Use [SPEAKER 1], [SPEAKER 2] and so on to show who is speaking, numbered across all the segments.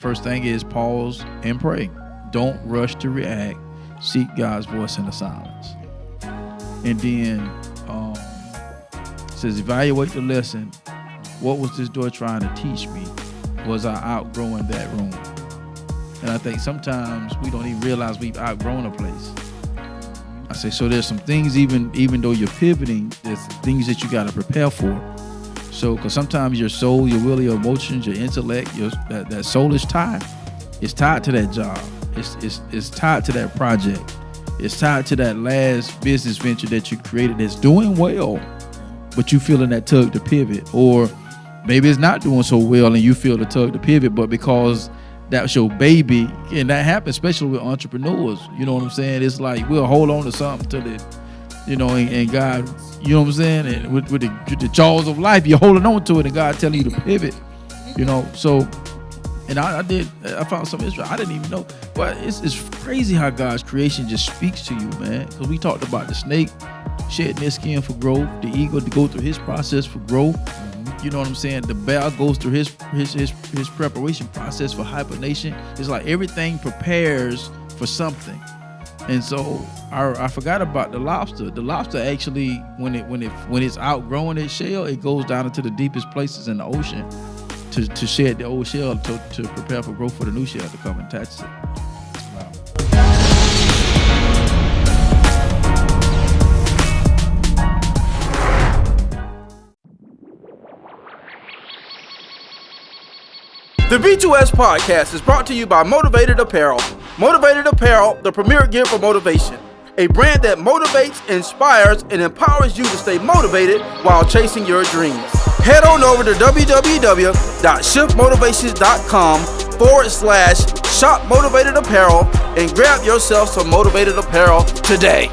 [SPEAKER 1] First thing is pause and pray. Don't rush to react. Seek God's voice in the silence. And then it says, evaluate the lesson. What was this door trying to teach me? Was I outgrowing that room? And I think sometimes we don't even realize we've outgrown a place. I say, so there's some things, even though you're pivoting, there's things that you got to prepare for. So, because sometimes your soul, your will, your emotions, your intellect, that soul is tied. It's tied to that job. It's tied to that project. It's tied to that last business venture that you created that's doing well, but you feeling that tug to pivot. Or maybe it's not doing so well and you feel the tug to pivot, but because that's your baby, and that happens especially with entrepreneurs. You know what I'm saying? It's like we'll hold on to something till it, and God, you know what I'm saying? And with the jaws of life, you're holding on to it, and God telling you to pivot. So, and I found something interesting. I didn't even know. But it's crazy how God's creation just speaks to you, man. Because we talked about the snake shedding his skin for growth, the eagle to go through his process for growth. You know what I'm saying? The bear goes through his preparation process for hibernation. It's like everything prepares for something. And so I forgot about the lobster. The lobster actually, when it's outgrowing its shell, it goes down into the deepest places in the ocean to shed the old shell to prepare for growth for the new shell to come and attach it. Wow.
[SPEAKER 2] The B2S podcast is brought to you by Motivated Apparel. Motivated Apparel, the premier gear for motivation. A brand that motivates, inspires, and empowers you to stay motivated while chasing your dreams. Head on over to www.shiftmotivations.com/shop motivated apparel and grab yourself some motivated apparel today.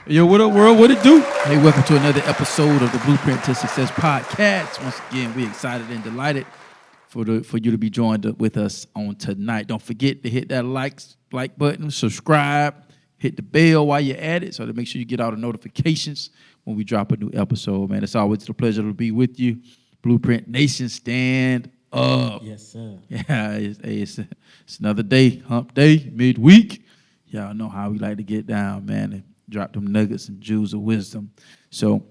[SPEAKER 1] Yo, what up, world? What it do? Hey, welcome to another episode of the Blueprint to Success podcast. Once again, we're excited and delighted for you to be joined with us on tonight. Don't forget to hit that like button, subscribe, hit the bell while you're at it, so to make sure you get all the notifications when we drop a new episode. Man, it's always a pleasure to be with you. Blueprint Nation, stand up.
[SPEAKER 3] Yes, sir.
[SPEAKER 1] Yeah, it's another day, hump day, midweek. Y'all know how we like to get down, man, and drop them nuggets and jewels of wisdom. So,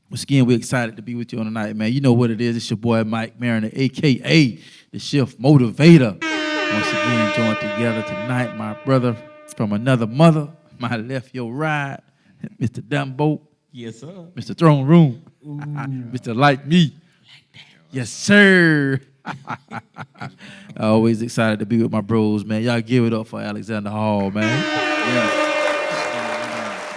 [SPEAKER 1] once again, we're excited to be with you on tonight, man. You know what it is. It's your boy, Mike Mariner, a.k.a. the Shift Motivator. Once again, joined together tonight, my brother from another mother, my left, your right, Mr. Dumbo.
[SPEAKER 3] Yes, sir.
[SPEAKER 1] Mr. Throne Room. Mr. Like Me. Yes, sir. Always excited to be with my bros, man. Y'all give it up for Alexander Hall, man. Yeah.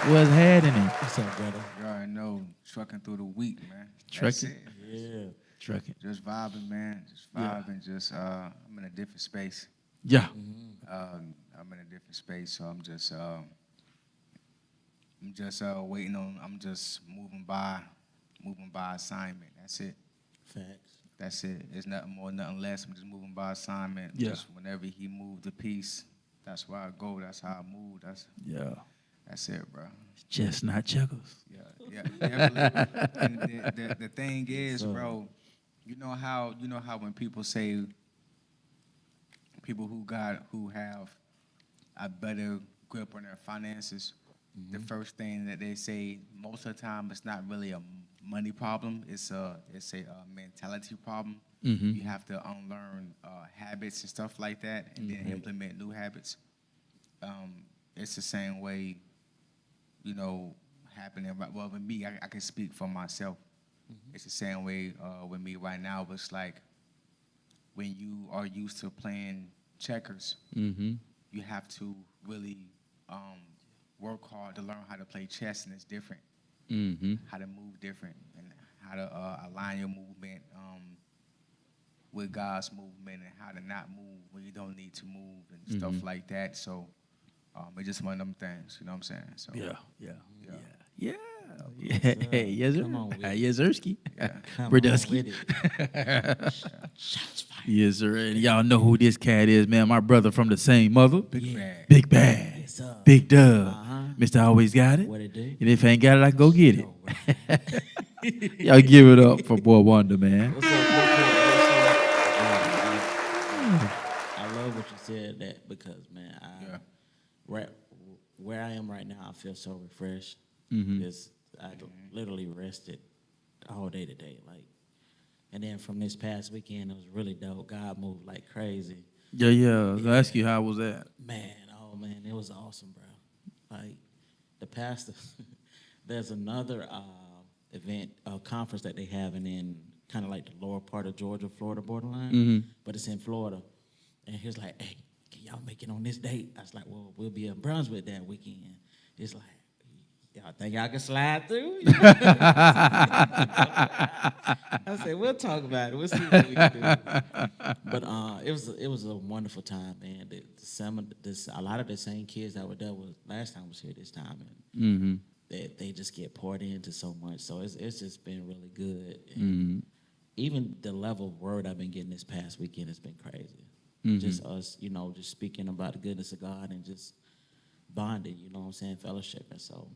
[SPEAKER 1] What's happening?
[SPEAKER 3] What's up, brother?
[SPEAKER 4] You already know, trucking through the week, man.
[SPEAKER 1] Trucking?
[SPEAKER 3] Yeah.
[SPEAKER 1] Trucking.
[SPEAKER 4] Just vibing, man. Just vibing. Just I'm in a different space.
[SPEAKER 1] Yeah.
[SPEAKER 4] I'm in a different space, so I'm just waiting on. I'm just moving by assignment. That's it.
[SPEAKER 3] Facts.
[SPEAKER 4] That's it. It's nothing more, nothing less. I'm just moving by assignment.
[SPEAKER 1] Yeah.
[SPEAKER 4] Just whenever he moved the piece, that's where I go. That's how I move. That's it, bro.
[SPEAKER 1] Just not checkers.
[SPEAKER 4] Yeah, definitely. And the thing is, bro, you know how when people say people who have a better grip on their finances, the first thing that they say most of the time it's not really a money problem. It's a mentality problem. You have to unlearn habits and stuff like that, and then implement new habits. It's the same way. Happening right. Well, with me, I can speak for myself. It's the same way with me right now. It's like when you are used to playing checkers, you have to really work hard to learn how to play chess, and it's different. How to move different, and how to align your movement, with God's movement and how to not move when you don't need to move and stuff like that. So it's just one of them things, you know what I'm saying? So
[SPEAKER 1] Yeah. Yes, sir.
[SPEAKER 3] Come on with it.
[SPEAKER 1] Yes, Sirski.
[SPEAKER 3] Come on
[SPEAKER 1] Brodusky.
[SPEAKER 3] with it. Shots fired.
[SPEAKER 1] Yes, sir. And y'all know who this cat is, man. My brother from the same mother.
[SPEAKER 4] Bad.
[SPEAKER 1] Big Bad.
[SPEAKER 3] Yes, sir.
[SPEAKER 1] Big Dub.
[SPEAKER 3] Uh-huh.
[SPEAKER 1] Mr. Always Got It.
[SPEAKER 3] What it do?
[SPEAKER 1] And if I ain't got it, I can go get it.
[SPEAKER 3] Oh, right.
[SPEAKER 1] Y'all give it up for Boy Wonder, man.
[SPEAKER 3] What's up, I love what you said that because, man, where I am right now, I feel so refreshed. Because I literally rested all day today. And then from this past weekend, it was really dope. God moved like crazy.
[SPEAKER 1] Yeah. I'll ask you, how was that?
[SPEAKER 3] Man, it was awesome, bro. Like, the pastor, there's another event, conference that they have in kind of like the lower part of Georgia, Florida borderline, but it's in Florida. And he was like, hey, can y'all make it on this date? I was like, well, we'll be in Brunswick that weekend. It's like, y'all think y'all can slide through? I said, we'll talk about it. We'll see what we can do. But it was a wonderful time, man. A lot of the same kids that were there last time was here this time, and they just get poured into so much. So it's just been really good. And even the level of word I've been getting this past weekend has been crazy. Just us, just speaking about the goodness of God and just bonding, you know what I'm saying, fellowship. And so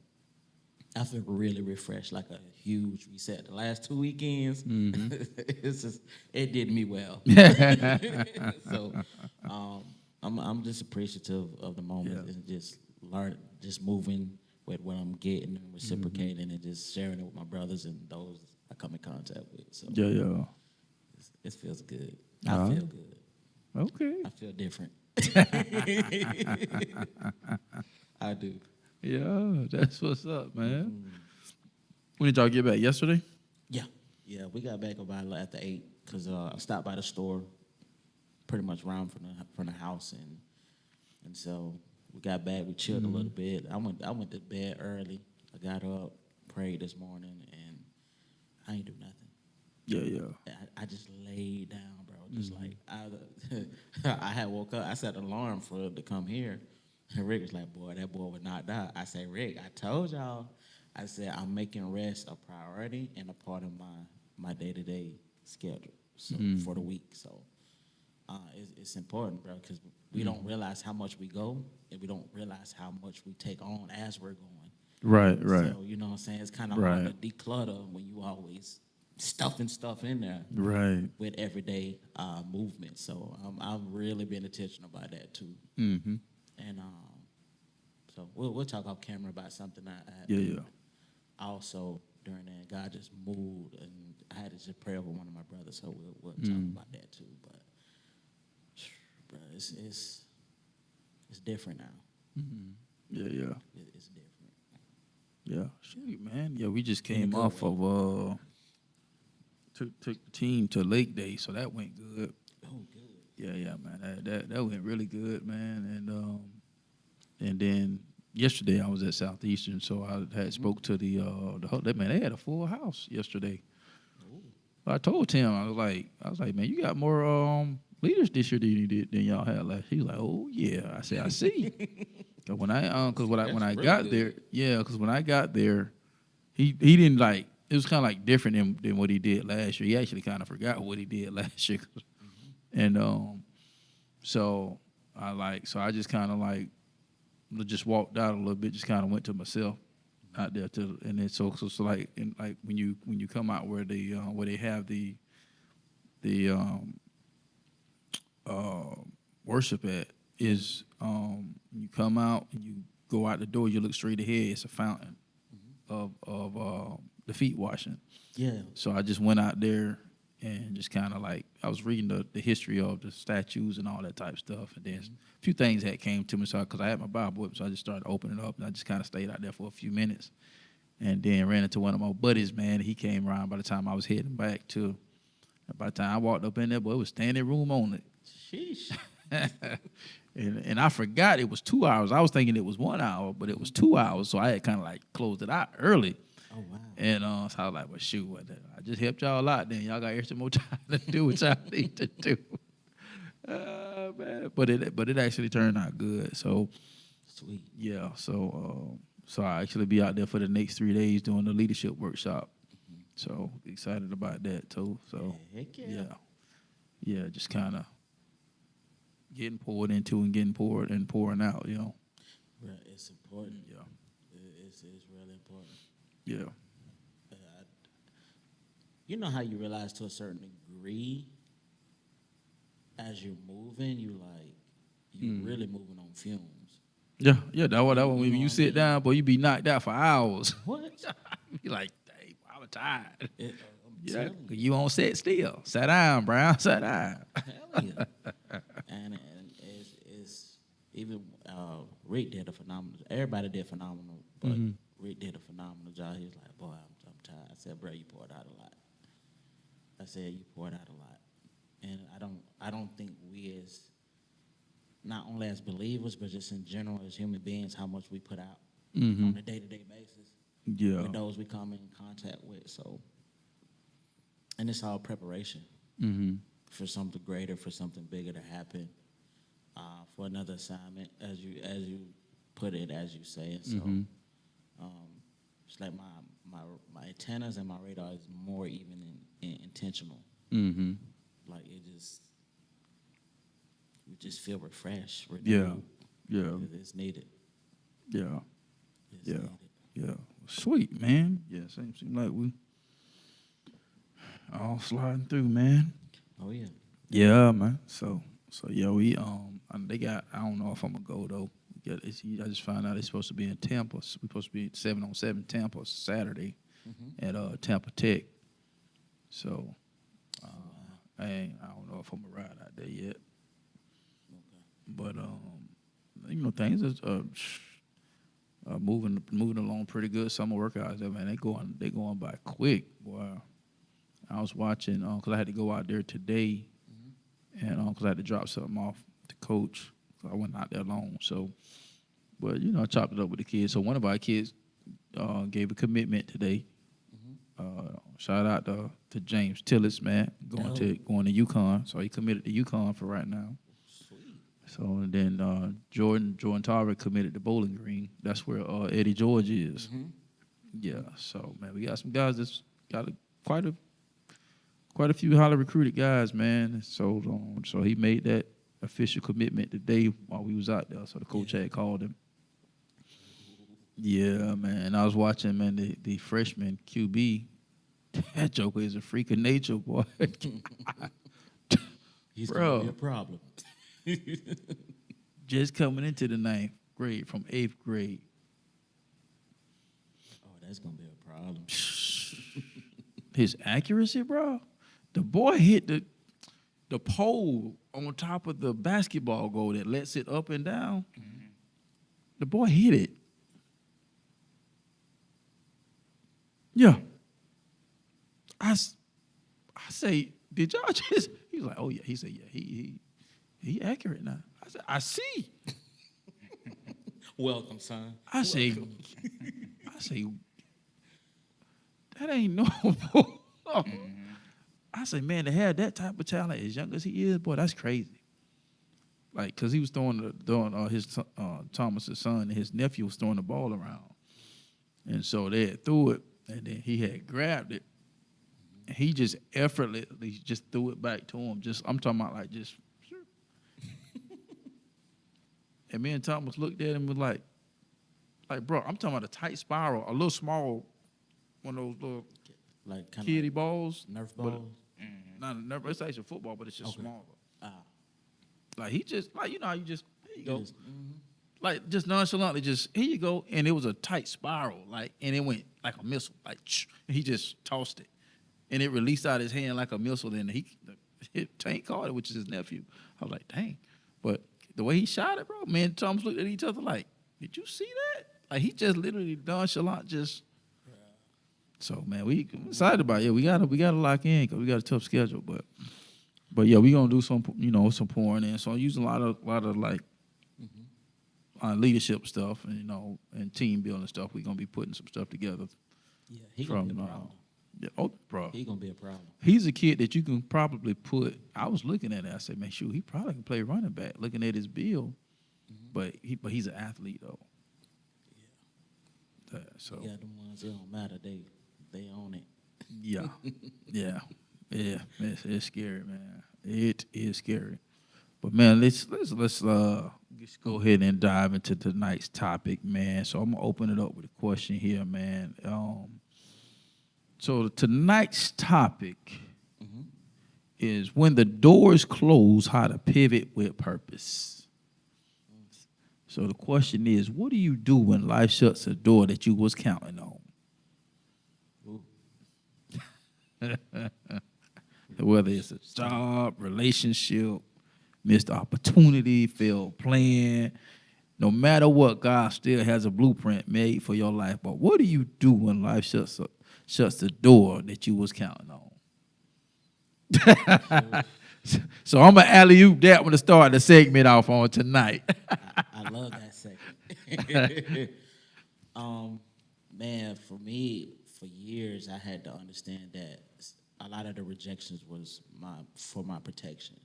[SPEAKER 3] I feel really refreshed, like a huge reset. The last 2 weekends, it did me well. So I'm just appreciative of the moment and just moving with what I'm getting and reciprocating and just sharing it with my brothers and those I come in contact with. So it feels good. I feel good.
[SPEAKER 1] Okay.
[SPEAKER 3] I feel different. I do.
[SPEAKER 1] Yeah, that's what's up, man. When did y'all get back? Yesterday?
[SPEAKER 3] Yeah, we got back about after 8 because I stopped by the store, pretty much round from the house, and so we got back. We chilled a little bit. I went to bed early. I got up, prayed this morning, and I ain't do nothing.
[SPEAKER 1] Yeah.
[SPEAKER 3] I just laid down, bro. Just like I had woke up. I set an alarm for it to come here. And Rick was like, boy, that boy would not die. I said, Rick, I told y'all. I said, I'm making rest a priority and a part of my day-to-day schedule for the week. So it's important, bro, because we don't realize how much we go, and we don't realize how much we take on as we're going.
[SPEAKER 1] Right.
[SPEAKER 3] So, you know what I'm saying? It's kind of hard to declutter when you always stuffing stuff in there with everyday movement. So I've really been intentional about that, too. And so we'll talk off camera about something I also during that God just moved, and I had to just pray over one of my brothers, so we'll talk about that too. But bro, it's different now.
[SPEAKER 1] Yeah.
[SPEAKER 3] It's different.
[SPEAKER 1] Yeah, shoot, man. Yeah, we just came off of took the team to Lake Day, so that went good.
[SPEAKER 3] Oh, good.
[SPEAKER 1] Yeah, man. That went really good, man. And then yesterday I was at Southeastern, so I had spoke to the man. They had a full house yesterday. I told Tim, I was like, man, you got more leaders this year than y'all had last. He was like, oh yeah. I said, I see. When I got there, he didn't like. It was kind of like different than what he did last year. He actually kind of forgot what he did last year, and so I just kind of like just walked out a little bit, just kind of went to myself out there and then so like when you come out where they have the worship at is you come out and you go out the door, you look straight ahead, it's a fountain of the feet washing.
[SPEAKER 3] Yeah.
[SPEAKER 1] So I just went out there and just kind of like, I was reading the history of the statues and all that type of stuff. And then a few things that came to me, so because I had my Bible with me, so I just started opening it up, and I just kind of stayed out there for a few minutes. And then ran into one of my buddies, man. He came around by the time I was heading back to. By the time I walked up in there, boy, it was standing room only.
[SPEAKER 3] Sheesh.
[SPEAKER 1] and I forgot it was 2 hours. I was thinking it was 1 hour, but it was 2 hours, so I had kind of like closed it out early.
[SPEAKER 3] Oh wow.
[SPEAKER 1] And so I was like, well, shoot, I just helped y'all out. Then y'all got extra more time to do what y'all need to do. Man, but it actually turned out good. So
[SPEAKER 3] Sweet.
[SPEAKER 1] yeah, so I actually be out there for the next 3 days doing the leadership workshop. So excited about that too. So
[SPEAKER 3] Heck yeah.
[SPEAKER 1] yeah, just kind of getting poured into and getting pouring out.
[SPEAKER 3] Right, it's important.
[SPEAKER 1] Yeah,
[SPEAKER 3] It's really important.
[SPEAKER 1] yeah,
[SPEAKER 3] You know how you realize to a certain degree, as you're moving, you really moving on fumes.
[SPEAKER 1] yeah. That one
[SPEAKER 3] You
[SPEAKER 1] when
[SPEAKER 3] know
[SPEAKER 1] you
[SPEAKER 3] what I
[SPEAKER 1] sit
[SPEAKER 3] mean?
[SPEAKER 1] down, boy, you be knocked out for hours.
[SPEAKER 3] What?
[SPEAKER 1] You like, dang, I'm tired.
[SPEAKER 3] I'm
[SPEAKER 1] Yeah,
[SPEAKER 3] telling
[SPEAKER 1] you on set still. Sit down, Brown. Sit down.
[SPEAKER 3] Hell yeah. and it's even Rick did a phenomenal. Everybody did phenomenal, but Rick did a phenomenal job. He was like, "Boy, I'm tired." I said, "Bro, you poured out a lot." I said, "You poured out a lot," and I don't think we as not only as believers, but just in general as human beings, how much we put out on a day-to-day basis
[SPEAKER 1] Yeah.
[SPEAKER 3] with those we come in contact with. So, and it's all preparation. For something greater, for something bigger to happen, for another assignment, as you put it, as you say it. So, it's like my antennas and my radar is more even intentional. Like we just feel refreshed. renewed.
[SPEAKER 1] Yeah.
[SPEAKER 3] It's needed.
[SPEAKER 1] Yeah.
[SPEAKER 3] It's
[SPEAKER 1] Yeah.
[SPEAKER 3] needed.
[SPEAKER 1] Yeah. Sweet, man. Yeah, seem like we all sliding through, man.
[SPEAKER 3] Oh yeah.
[SPEAKER 1] Yeah, man. So yeah, we they got. I don't know if I'm gonna go though. I just found out it's supposed to be in Tampa. We're supposed to be 7-on-7 Tampa Saturday at Tampa Tech. So I don't know if I'm gonna ride out there yet. But things is moving along pretty good. Summer workouts, man, they going by quick, boy. I was watching because I had to go out there today, and because I had to drop something off to coach. So I went out there alone. So, but I chopped it up with the kids. So one of our kids gave a commitment today. Shout out to James Tillis, man, going to UConn. So he committed to UConn for right now.
[SPEAKER 3] Sweet.
[SPEAKER 1] So and then Jordan Tarver committed to Bowling Green. That's where Eddie George is. Yeah. So man, we got some guys that's got quite a few highly recruited guys, man. So he made that official commitment today while we was out there. So the coach had called him. Yeah, man. I was watching, man, the freshman QB. That joker is a freak of nature, boy.
[SPEAKER 3] He's
[SPEAKER 1] Bro.
[SPEAKER 3] gonna be a problem.
[SPEAKER 1] Just coming into the 9th grade from 8th grade.
[SPEAKER 3] Oh, that's gonna be a problem.
[SPEAKER 1] His accuracy, bro. The boy hit the pole on top of the basketball goal that lets it up and down. The boy hit it. Yeah. I say, did y'all just? He's like, oh yeah. He said, yeah. He accurate now. I said, I see.
[SPEAKER 3] Welcome, son.
[SPEAKER 1] I say, that ain't normal. I say, man, to have that type of talent as young as he is, boy, that's crazy. Like, cause he was throwing his Thomas's son and his nephew was throwing the ball around, and so they had threw it, and then he had grabbed it, and he just effortlessly just threw it back to him. I'm talking about like just. And me and Thomas looked at him and was like, bro, I'm talking about a tight spiral, a little small, one of those little
[SPEAKER 3] Like kind
[SPEAKER 1] kiddie
[SPEAKER 3] of
[SPEAKER 1] balls.
[SPEAKER 3] Nerf
[SPEAKER 1] but-
[SPEAKER 3] balls.
[SPEAKER 1] Not a Nerf, it's actually football, but it's just
[SPEAKER 3] Okay.
[SPEAKER 1] smaller.
[SPEAKER 3] Ah.
[SPEAKER 1] Like he just, like, how you just, here you go.
[SPEAKER 3] Just,
[SPEAKER 1] Like just nonchalantly, just here you go. And it was a tight spiral, like, and it went like a missile, like, and he just tossed it. And it released out his hand like a missile. And Tank caught it, which is his nephew. I was like, dang. But the way he shot it, bro, me and Thomas looked at each other like, did you see that? Like he just literally nonchalant just. So man, we excited about it. Yeah, we gotta lock in because we got a tough schedule. But yeah, we gonna do some pouring in. So I'm using a lot of like leadership stuff and and team building stuff. We gonna be putting some stuff together
[SPEAKER 3] Yeah, he gonna be a
[SPEAKER 1] from
[SPEAKER 3] problem.
[SPEAKER 1] bro.
[SPEAKER 3] He gonna be a problem.
[SPEAKER 1] He's a kid that you can probably put. I was looking at it. I said, man, shoot, he probably can play running back. Looking at his bill, but he's an athlete though. So
[SPEAKER 3] Yeah, them ones, it don't matter. They own it.
[SPEAKER 1] yeah, yeah. It's scary, man. It is scary. But man, let's just go ahead and dive into tonight's topic, man. So I'm gonna open it up with a question here, man. So tonight's topic is when the doors close, how to pivot with purpose. So the question is, what do you do when life shuts a door that you was counting on? Whether it's a job, relationship, missed opportunity, failed plan, no matter what, God still has a blueprint made for your life. But what do you do when life shuts the door that you was counting on? So I'm gonna alley-oop that one to start the segment off on tonight.
[SPEAKER 3] I love that segment. Man, for me, for years, I had to understand that a lot of the rejections was for my protection.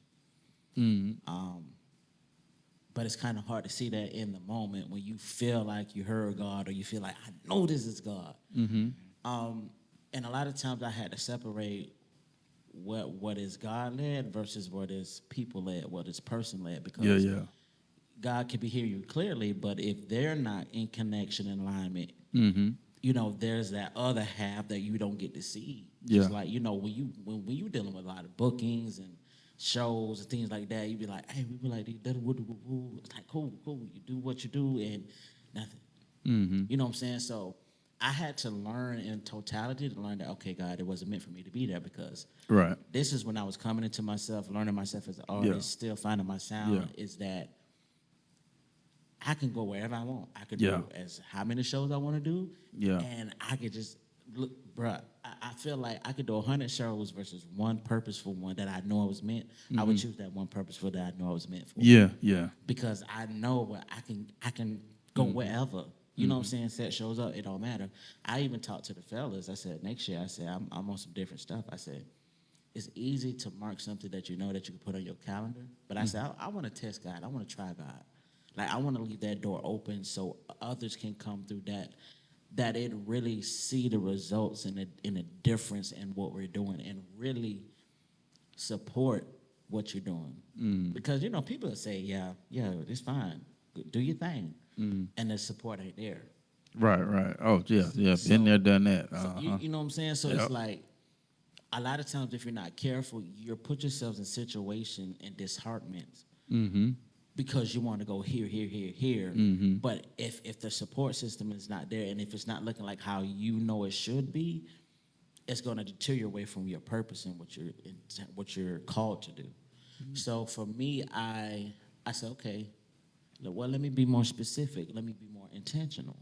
[SPEAKER 3] But it's kind of hard to see that in the moment when you feel like you heard God or you feel like, I know this is God. And a lot of times I had to separate what is God-led versus what is people-led, what is person-led. Because God can be hearing you clearly, but if they're not in connection and alignment, there's that other half that you don't get to see. Just like, when you dealing with a lot of bookings and shows and things like that, you be like, hey, we be like, it's like, cool, you do what you do and nothing. You know what I'm saying? So I had to learn in totality to learn that, okay, God, it wasn't meant for me to be there because this is when I was coming into myself, learning myself as an artist, still finding my sound, is that I can go wherever I want. I could do as how many shows I want to do, and I could just look, bruh. I feel like I could do 100 shows versus one purposeful one that I know I was meant. I would choose that one purposeful that I know I was meant for. Because I know what I can go wherever. You know what I'm saying? Set shows up, it don't matter. I even talked to the fellas. I said, next year, I said, I'm on some different stuff. I said, it's easy to mark something that you know that you can put on your calendar. But I said, I want to test God. I want to try God. Like, I want to leave that door open so others can come through that it really see the results and a difference in what we're doing and really support what you're doing. Because, people will say, yeah, it's fine. Do your thing. And the support ain't there.
[SPEAKER 1] Right. Oh, yeah.
[SPEAKER 3] So,
[SPEAKER 1] Been there, done that.
[SPEAKER 3] So you know what I'm saying? So it's like, a lot of times if you're not careful, you'll put yourselves in situation and disheartenment because you want to go here. But if the support system is not there and if it's not looking like how you know it should be, it's going to deter you away from your purpose and what you're called to do. So for me, I said, okay, well, let me be more specific. Let me be more intentional.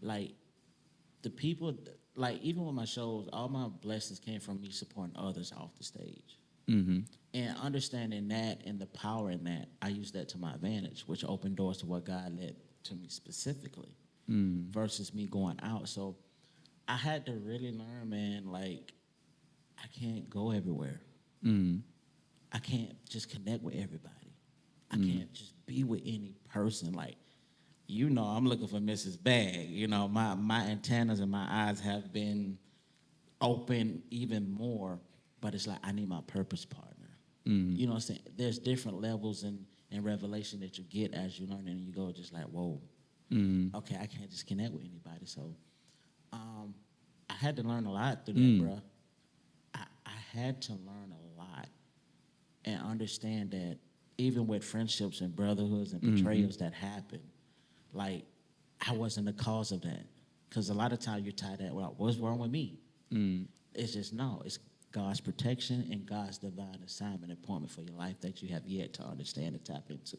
[SPEAKER 3] Like, the people, like, even with my shows, all my blessings came from me supporting others off the stage. And understanding that and the power in that, I use that to my advantage, which opened doors to what God led to me specifically versus me going out. So I had to really learn, man, like, I can't go everywhere. I can't just connect with everybody. I can't just be with any person. Like, I'm looking for Mrs. Bag. My antennas and my eyes have been open even more, but it's like I need my purpose partner. You know what I'm saying? There's different levels and revelation that you get as you learn and you go just like, whoa, okay, I can't just connect with anybody. So I had to learn a lot through that, bro. I had to learn a lot and understand that even with friendships and brotherhoods and betrayals that happen, like, I wasn't the cause of that. Because a lot of times you're tied at, well, what's wrong with me? It's just, no, it's God's protection and God's divine assignment and appointment for your life that you have yet to understand and tap into.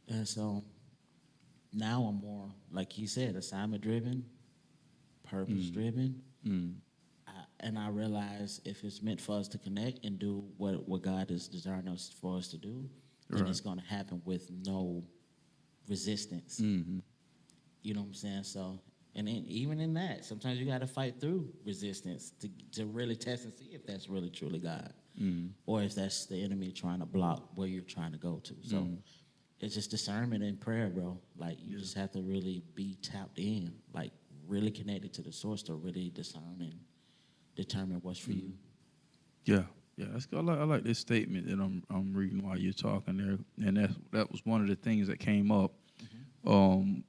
[SPEAKER 3] And so now I'm more, like he said, assignment-driven, purpose-driven. And I realize if it's meant for us to connect and do what God is desiring for us to do, then it's going to happen with no resistance. You know what I'm saying? So And then even in that, sometimes you got to fight through resistance to really test and see if that's really truly God, or if that's the enemy trying to block where you're trying to go to. So it's just discernment and prayer, bro. Like you just have to really be tapped in, like really connected to the source to really discern and determine what's for you.
[SPEAKER 1] Yeah, that's good. I like this statement that I'm reading while you're talking there, and that was one of the things that came up,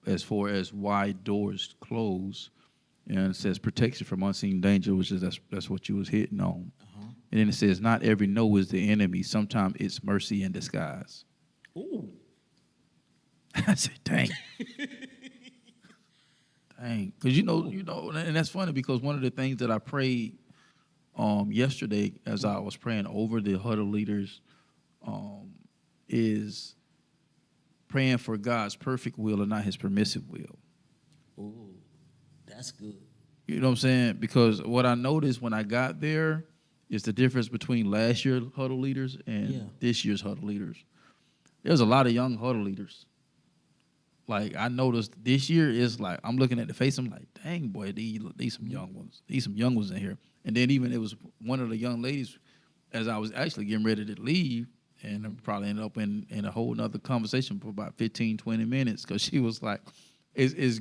[SPEAKER 1] as far as why doors close, and it says protection from unseen danger, which is that's what you was hitting on, and then it says not every no is the enemy. Sometimes it's mercy in disguise.
[SPEAKER 3] Ooh.
[SPEAKER 1] I said, dang, because you know, and that's funny because one of the things that I prayed yesterday as I was praying over the huddle leaders is praying for God's perfect will and not his permissive will.
[SPEAKER 3] Ooh, that's good.
[SPEAKER 1] You know what I'm saying? Because what I noticed when I got there is the difference between last year's huddle leaders and this year's huddle leaders. There's a lot of young huddle leaders. Like I noticed this year is like I'm looking at the face. I'm like, dang boy, these some young ones. These some young ones in here. And then even it was one of the young ladies as I was actually getting ready to leave, and I probably ended up in a whole nother conversation for about 15, 20 minutes because she was like, is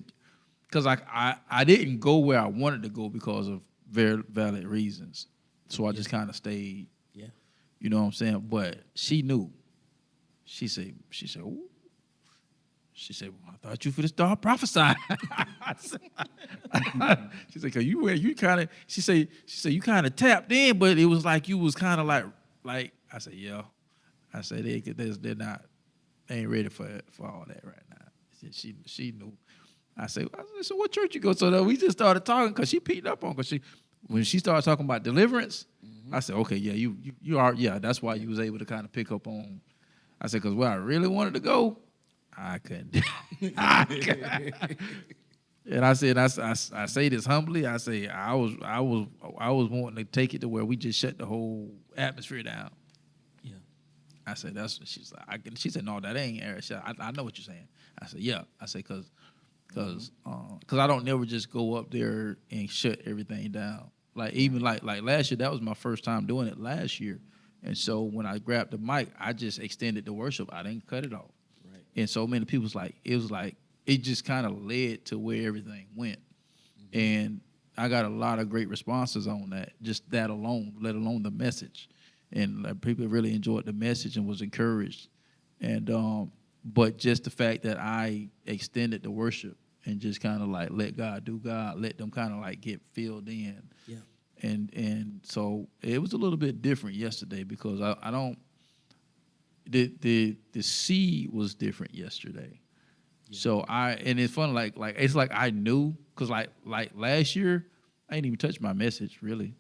[SPEAKER 1] because I didn't go where I wanted to go because of very valid reasons. So I just kind of stayed.
[SPEAKER 3] Yeah.
[SPEAKER 1] You know what I'm saying? But she knew. She said, ooh. She said, well, I thought you for the start prophesying. She said, cause you kind of, she said you kind of tapped in, but it was like you was kind of like I said, yeah. I said they're not, they ain't ready for all that right now. She knew. I said, so what church you go to? So we just started talking because she peeked up on, because when she started talking about deliverance, I said, okay, yeah, you are, yeah, that's why you was able to kind of pick up on. I said, because where I really wanted to go, I couldn't. And I said, I say this humbly. I say I was wanting to take it to where we just shut the whole atmosphere down.
[SPEAKER 3] Yeah.
[SPEAKER 1] I said that's. She's like, she said, no, that ain't Eric. I know what you're saying. I said, yeah. I said because I don't never just go up there and shut everything down. Like even like last year, that was my first time doing it last year, and so when I grabbed the mic, I just extended the worship. I didn't cut it off. And so many people it just kind of led to where everything went. And I got a lot of great responses on that, just that alone, let alone the message. And people really enjoyed the message and was encouraged. And but just the fact that I extended the worship and just kind of like let God do God, let them kind of like get filled in.
[SPEAKER 3] Yeah.
[SPEAKER 1] And so it was a little bit different yesterday because I don't. The seed was different yesterday, so and it's fun like it's like I knew because like last year I didn't even touch my message really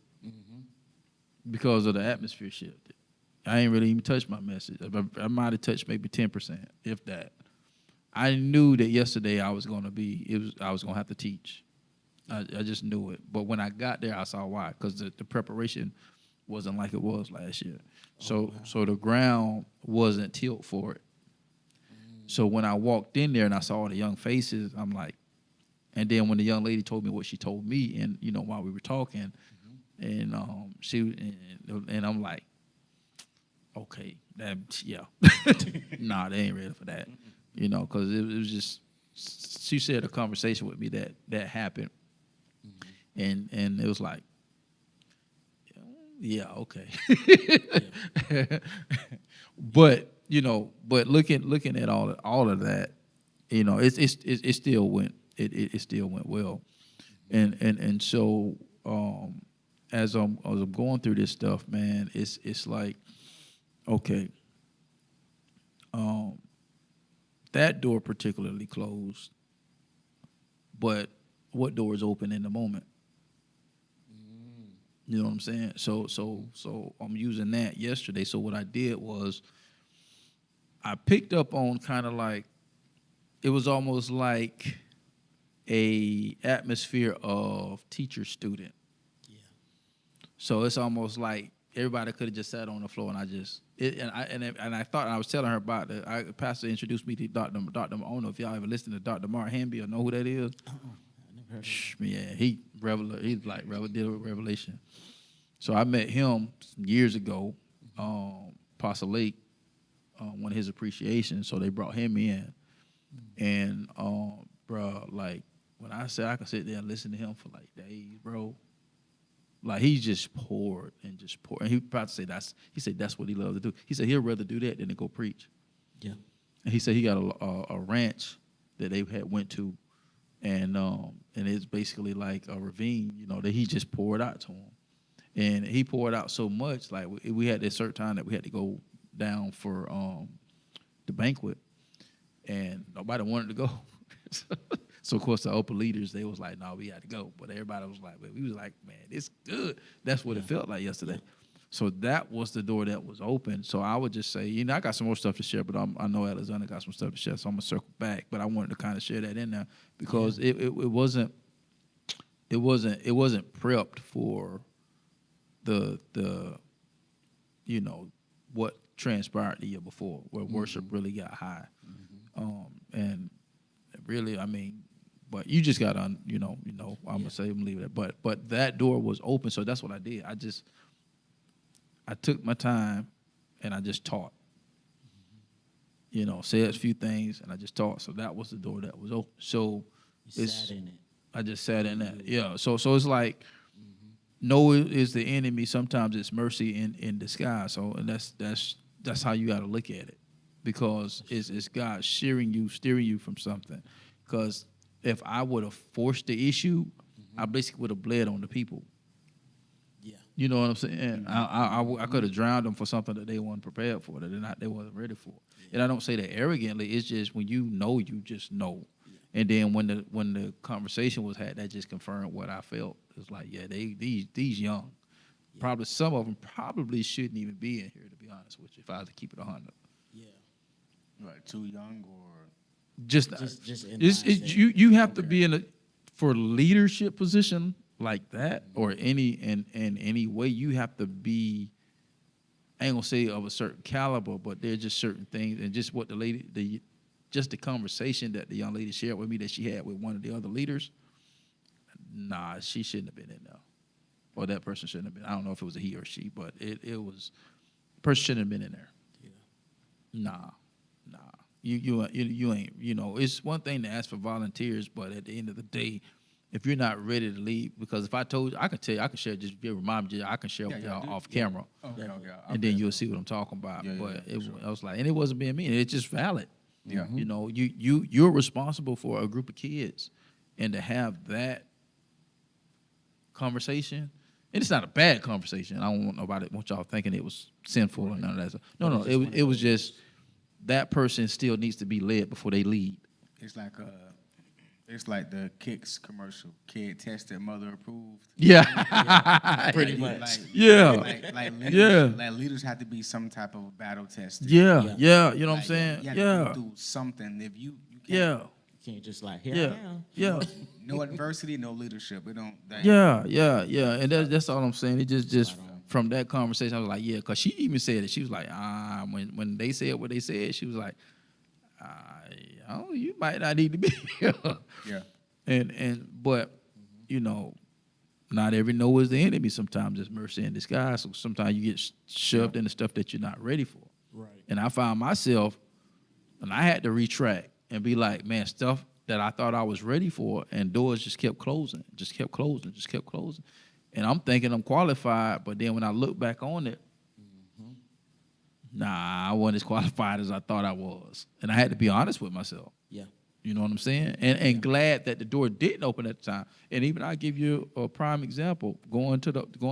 [SPEAKER 1] because of the atmosphere shift. I ain't really even touched my message. I might have touched maybe 10%, if that. I knew that yesterday I was gonna have to teach. I just knew it. But when I got there, I saw why, because the preparation wasn't like it was last year. So the ground wasn't tilled for it. So when I walked in there and I saw the young faces, I'm like, and then when the young lady told me what she told me, and while we were talking, and and I'm like, okay, nah, they ain't ready for that, because it was just, she shared a conversation with me that happened, and it was like, yeah, okay. But looking at all of that, it still went well, and so as I'm going through this stuff, man, it's like, okay, that door particularly closed, but what door is open in the moment? You know what I'm saying? So I'm using that yesterday. So what I did was I picked up on kind of like, it was almost like a atmosphere of teacher-student.
[SPEAKER 3] Yeah.
[SPEAKER 1] So it's almost like everybody could have just sat on the floor, and I thought, and I was telling her about pastor introduced me to Dr. I don't know if y'all ever listened to Dr. Mark Hamby or know who that is.
[SPEAKER 3] I never
[SPEAKER 1] Yeah, he's like dealing with revelation. So I met him some years ago, Pastor Lake, one of his appreciations. So they brought him in, and bro, like when I said I could sit there and listen to him for like days, bro. Like he just poured and just poured, and he about to say that's what he loved to do. He said he'd rather do that than to go preach.
[SPEAKER 3] Yeah.
[SPEAKER 1] And he said he got a ranch that they had went to, and it's basically like a ravine, that he just poured out to him. And he poured out so much, like we had this certain time that we had to go down for the banquet, and nobody wanted to go. So of course the upper leaders, they was like, "No, we had to go." But everybody was like, "We was like, man, it's good." That's what it felt like yesterday. Yeah. So that was the door that was open. So I would just say, I got some more stuff to share, but I know Alexander got some stuff to share, so I'm gonna circle back. But I wanted to kind of share that in there because it wasn't prepped for the what transpired the year before, where worship really got high, and really, I mean, but you just got on, I'm gonna say I'm leave it. But that door was open, so that's what I did. I took my time and I just taught. Said a few things and I just taught. So that was the door that was open. So
[SPEAKER 3] sat in it.
[SPEAKER 1] I just sat in that. Yeah. So it's like no is the enemy. Sometimes it's mercy in disguise. So and that's how you got to look at it, because it's God steering you from something. Because if I would have forced the issue, I basically would have bled on the people.
[SPEAKER 3] Yeah.
[SPEAKER 1] You know what I'm saying? I could have drowned them for something that they weren't prepared for, that they wasn't ready for. Yeah. And I don't say that arrogantly. It's just when you just know. Yeah. And then when the conversation was had, that just confirmed what I felt. It's like, these young, probably some of them probably shouldn't even be in here, to be honest with you, if I had to keep it 100.
[SPEAKER 4] Yeah. Right, too young or
[SPEAKER 1] just you have to be for leadership position like that, or in any way, you have to be, I ain't gonna say of a certain caliber, but there's just certain things, and just what the conversation that the young lady shared with me that she had with one of the other leaders, nah, she shouldn't have been in there, or that person shouldn't have been. I don't know if it was a he or she, but it was, the person shouldn't have been in there. Yeah. Nah. You ain't, it's one thing to ask for volunteers, but at the end of the day, if you're not ready to leave, because if I told you, I could tell you, I can share, just remind me, I can share with y'all off camera.
[SPEAKER 4] Okay.
[SPEAKER 1] And then you'll see what I'm talking about. But I was like, and it wasn't being mean, it's just valid.
[SPEAKER 4] Yeah.
[SPEAKER 1] You're responsible for a group of kids, and to have that conversation, and it's not a bad conversation. I don't want y'all thinking it was sinful or none of that. No, it was just that person still needs to be led before they lead.
[SPEAKER 4] It's like the Kicks commercial. Kid tested, mother approved.
[SPEAKER 1] Yeah.
[SPEAKER 3] Pretty much.
[SPEAKER 4] Like leaders have to be some type of battle test.
[SPEAKER 1] Yeah. You know what I'm saying?
[SPEAKER 4] You have to do something. If you can't,
[SPEAKER 3] you can't just like, here I am.
[SPEAKER 1] Yeah.
[SPEAKER 4] No adversity, no leadership. It don't.
[SPEAKER 1] Yeah. And that's all I'm saying. It just from that conversation, I was like, because she even said it. She was like, when they said what they said, she was like, you might not need to be here.
[SPEAKER 4] Yeah.
[SPEAKER 1] But not every no is the enemy. Sometimes it's mercy in disguise. So sometimes you get shoved into stuff that you're not ready for.
[SPEAKER 3] Right.
[SPEAKER 1] And I found myself, and I had to retract and be like, man, stuff that I thought I was ready for, and doors just kept closing. And I'm thinking I'm qualified, but then when I look back on it, I wasn't as qualified as I thought I was. And I had to be honest with myself.
[SPEAKER 3] Yeah.
[SPEAKER 1] You know what I'm saying? And glad that the door didn't open at the time. And even I'll give you a prime example, going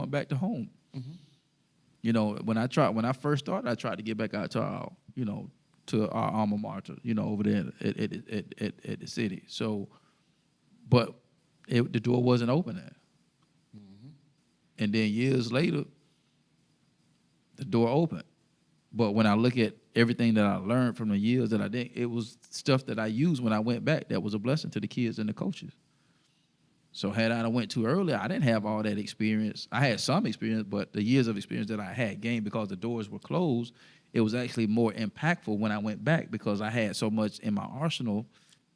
[SPEAKER 1] back to home. Mm-hmm. When I first started, I tried to get back out to our, to our alma mater, over there at the city. So, but the door wasn't open there. Mm-hmm. And then years later, the door opened. But when I look at everything that I learned from the years that I did, it was stuff that I used when I went back that was a blessing to the kids and the coaches. So had I went too early, I didn't have all that experience. I had some experience, but the years of experience that I had gained because the doors were closed, it was actually more impactful when I went back because I had so much in my arsenal.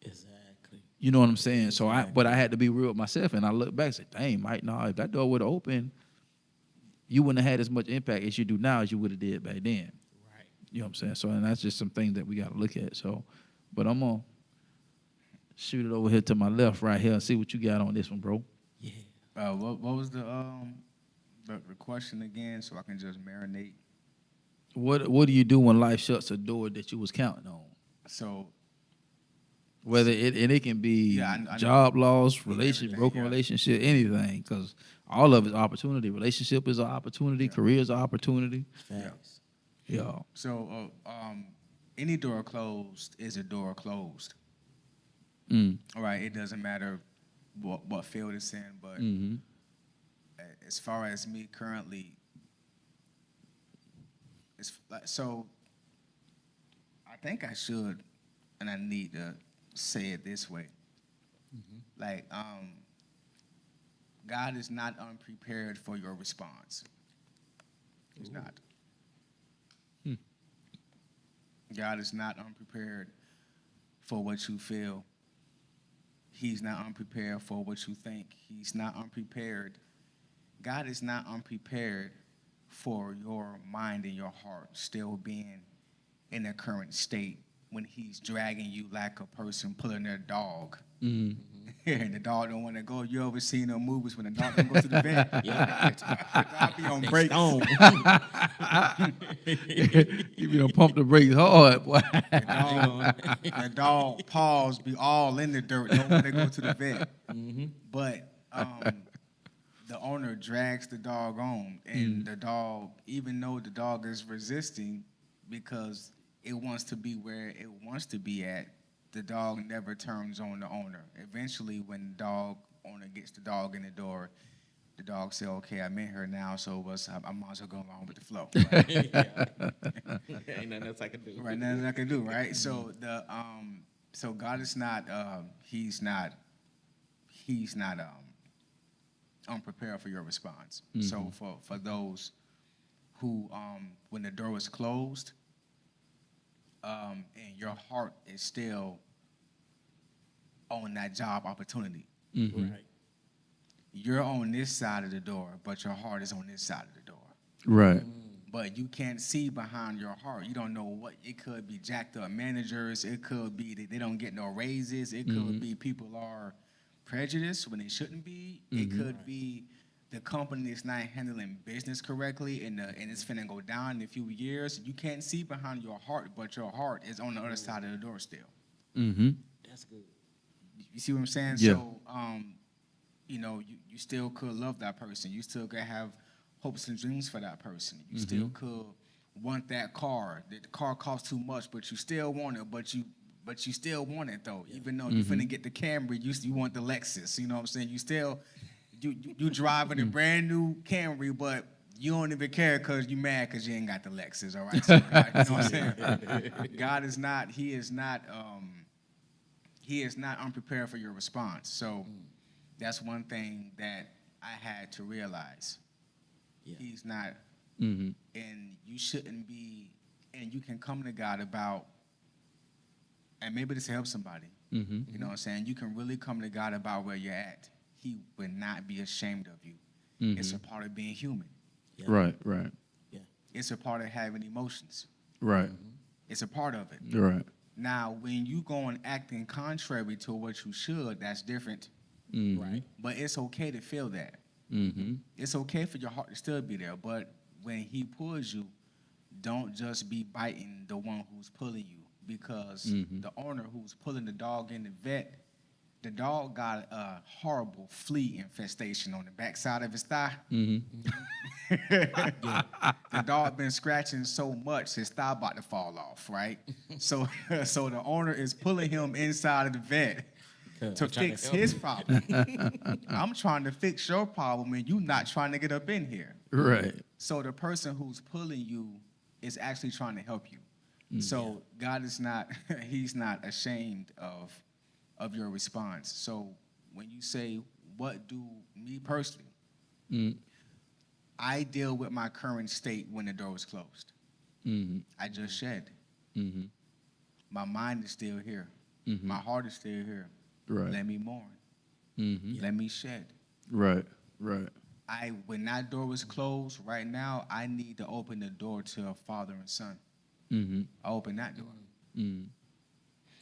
[SPEAKER 3] Exactly.
[SPEAKER 1] You know what I'm saying? So but I had to be real with myself, and I look back and say, dang, Mike, no, if that door would have opened, you wouldn't have had as much impact as you do now as you would have did back then.
[SPEAKER 3] Right.
[SPEAKER 1] You know what I'm saying? So, and that's just some things that we got to look at. So, but I'm going to shoot it over here to my left right here and see what you got on this one, bro.
[SPEAKER 3] Yeah.
[SPEAKER 4] What was the question again, so I can just marinate?
[SPEAKER 1] What do you do when life shuts a door that you was counting on?
[SPEAKER 4] So
[SPEAKER 1] Whether it can be
[SPEAKER 4] I
[SPEAKER 1] job loss,
[SPEAKER 4] everything,
[SPEAKER 1] broken relationship, anything, because all of it's opportunity. Relationship is an opportunity. Career is an opportunity.
[SPEAKER 3] Facts.
[SPEAKER 1] Yeah.
[SPEAKER 4] So any door closed is a door closed. All right, it doesn't matter what field it's in, but as far as me currently, it's like, so I think I should, and I need to say it this way. Like, God is not unprepared for your response. He's not. God is not unprepared for what you feel. He's not unprepared for what you think. He's not unprepared. God is not unprepared for your mind and your heart still being in a current state when he's dragging you like a person pulling their dog. And the dog don't want to go. You ever seen no movies when the dog don't go to the vet?
[SPEAKER 3] Yeah.
[SPEAKER 4] The dog be on brakes.
[SPEAKER 1] You be gonna pump the brakes hard, boy.
[SPEAKER 4] The dog paws be all in the dirt. Don't want to go to the vet. But the owner drags the dog on, and the dog, even though the dog is resisting because it wants to be where it wants to be at, the dog never turns on the owner. Eventually, when the dog owner gets the dog in the door, the dog say, "Okay, I'm in here now, so I might as well go along with the flow." Right?
[SPEAKER 3] Ain't nothing else I can do.
[SPEAKER 4] Right, nothing I can do. Right. So so God is not. He's not unprepared for your response. So for those who, when the door is closed, and your heart is still on that job opportunity.
[SPEAKER 3] Right.
[SPEAKER 4] You're on this side of the door, but your heart is on this side of the door.
[SPEAKER 1] Right.
[SPEAKER 4] But you can't see behind your heart. You don't know what it could be. Jacked up managers. It could be that they don't get no raises. It could be people are prejudiced when they shouldn't be. It could be the company is not handling business correctly, and it's finna go down in a few years. You can't see behind your heart, but your heart is on the other side of the door still.
[SPEAKER 3] That's good.
[SPEAKER 4] You see what I'm saying?
[SPEAKER 1] Yeah.
[SPEAKER 4] So, you still could love that person. You still could have hopes and dreams for that person. You still could want that car. The car costs too much, but you still want it. But you still want it though, even though you're finna get the Camry. You want the Lexus. You know what I'm saying? You still you driving a brand new Camry, but you don't even care because you mad because you ain't got the Lexus. All right, so, you know what I'm saying? God is not. He is not unprepared for your response. So that's one thing that I had to realize.
[SPEAKER 3] Yeah.
[SPEAKER 4] He's not, and you shouldn't be, and you can come to God about, and maybe this will help somebody. You know what I'm saying? You can really come to God about where you're at. He would not be ashamed of you. It's a part of being human.
[SPEAKER 3] Yeah.
[SPEAKER 1] Right.
[SPEAKER 3] Yeah.
[SPEAKER 4] It's a part of having emotions.
[SPEAKER 1] Right.
[SPEAKER 4] It's a part of it.
[SPEAKER 1] Right.
[SPEAKER 4] Now, when you go and acting contrary to what you should, that's different.
[SPEAKER 3] Right.
[SPEAKER 4] But it's okay to feel that. It's okay for your heart to still be there. But when he pulls you, don't just be biting the one who's pulling you, because the owner who's pulling the dog in the vet, the dog got a horrible flea infestation on the backside of his thigh. The dog been scratching so much, his thigh about to fall off, right? So the owner is pulling him inside of the vet to fix his problem. I'm trying to fix your problem, and you not trying to get up in here.
[SPEAKER 1] Right.
[SPEAKER 4] So the person who's pulling you is actually trying to help you. So God is not, he's not ashamed of your response. So when you say, what do me personally, I deal with my current state when the door is closed. I just shed. My mind is still here. My heart is still here.
[SPEAKER 1] Right.
[SPEAKER 4] Let me mourn. Let me shed.
[SPEAKER 1] Right. Right.
[SPEAKER 4] When that door was closed, right now, I need to open the door to a father and son. I open that door.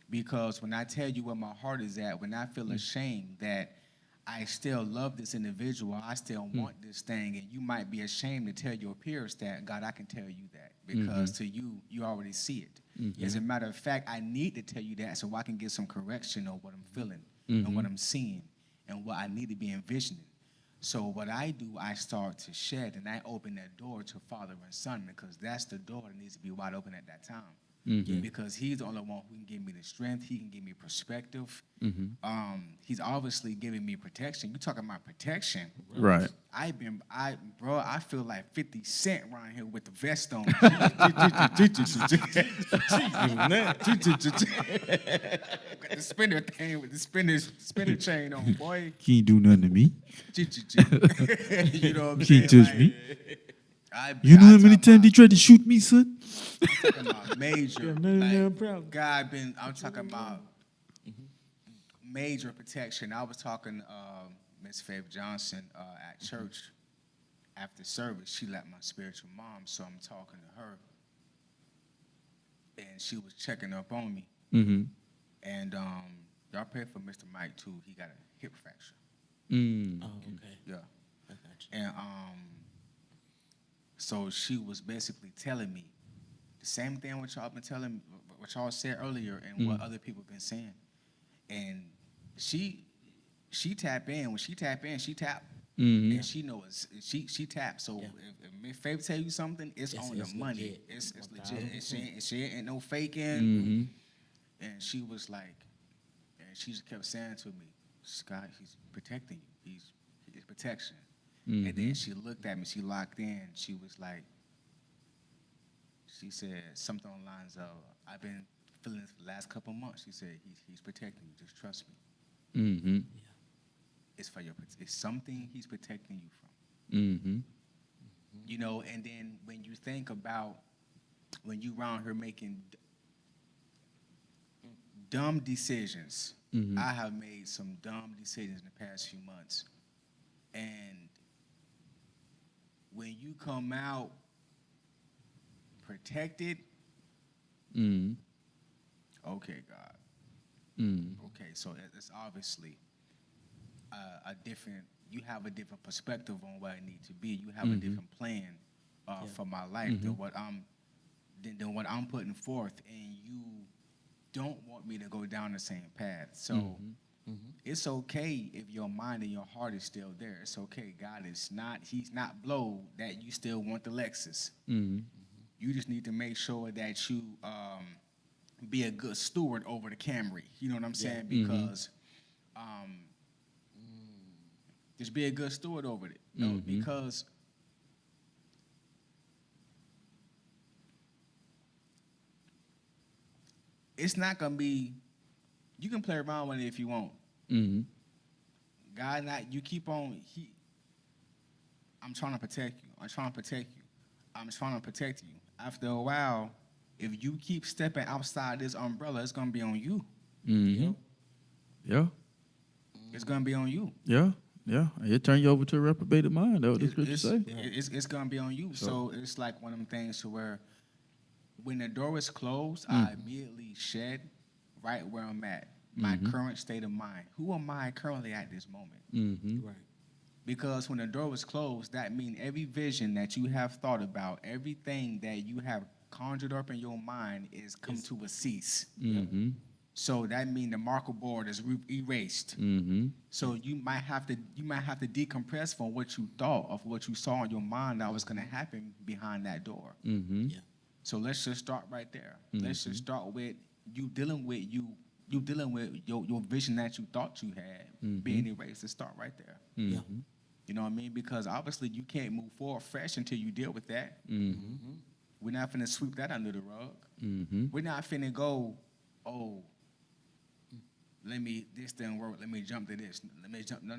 [SPEAKER 4] Because when I tell you where my heart is at, when I feel ashamed that I still love this individual, I still want this thing, and you might be ashamed to tell your peers that, God, I can tell you that, because to you, you already see it. As a matter of fact, I need to tell you that so I can get some correction on what I'm feeling and what I'm seeing and what I need to be envisioning. So what I do, I start to shed, and I open that door to father and son, because that's the door that needs to be wide open at that time. Because he's the only one who can give me the strength. He can give me perspective. He's obviously giving me protection. You talking about protection?
[SPEAKER 1] Right.
[SPEAKER 4] I feel like 50 Cent around here with the vest on. Got the spinner thing with the spinner chain on, boy.
[SPEAKER 1] Can't do nothing to me.
[SPEAKER 4] You know what I'm
[SPEAKER 1] Can't
[SPEAKER 4] saying?
[SPEAKER 1] touch me.
[SPEAKER 4] You
[SPEAKER 1] know how many times they tried to shoot me, son?
[SPEAKER 4] I'm talking about major. I'm talking about major protection. I was talking Miss Faith Johnson at church after service. She left my spiritual mom, so I'm talking to her, and she was checking up on me. And y'all pray for Mr. Mike too. He got a hip fracture.
[SPEAKER 3] Oh, okay.
[SPEAKER 4] Yeah.
[SPEAKER 3] I got you.
[SPEAKER 4] And so she was basically telling me the same thing what y'all been telling, what y'all said earlier, and what other people been saying. And she tap in. When she tap in, she tap. And she knows she taps. So if Faith tell you something, it's on the money.
[SPEAKER 3] Legit.
[SPEAKER 4] It's legit. She ain't no faking. And she was like, and she just kept saying to me, Scott, he's protecting you. He's protection. And then she looked at me. She locked in. She was like, she said something on the lines of, I've been feeling this for the last couple of months. She said, he's protecting you. Just trust me. It's something he's protecting you from. You know, and then when you think about when you around here making dumb decisions, I have made some dumb decisions in the past few months. And when you come out protected, okay, God. Okay, so it's obviously you have a different perspective on what I need to be. You have a different plan for my life than what I'm putting forth, and you don't want me to go down the same path. So it's okay if your mind and your heart is still there. It's okay. God he's not blown that you still want the Lexus. You just need to make sure that you be a good steward over the Camry. You know what I'm saying? Because just be a good steward over it. No, because it's not gonna be. You can play around with it if you want. God, you keep on. I'm trying to protect you. I'm trying to protect you. I'm trying to protect you. After a while, if you keep stepping outside this umbrella, it's gonna be on you. Yeah. It's gonna be on you.
[SPEAKER 1] Yeah. It turn you over to a reprobated mind. That's what the scripture say.
[SPEAKER 4] It's gonna be on you. So it's like one of them things to where when the door is closed, I immediately shed right where I'm at. My current state of mind. Who am I currently at this moment?
[SPEAKER 3] Right.
[SPEAKER 4] Because when the door was closed, that means every vision that you have thought about, everything that you have conjured up in your mind is come to a cease. So that means the marker board is erased. So you might have to decompress from what you thought of what you saw in your mind that was going to happen behind that door. So let's just start right there. Let's just start with you dealing with your vision that you thought you had being erased. Let's start right there. You know what I mean? Because obviously you can't move forward fresh until you deal with that. We're not finna sweep that under the rug. We're not finna go, this didn't work. Let me jump to this. No.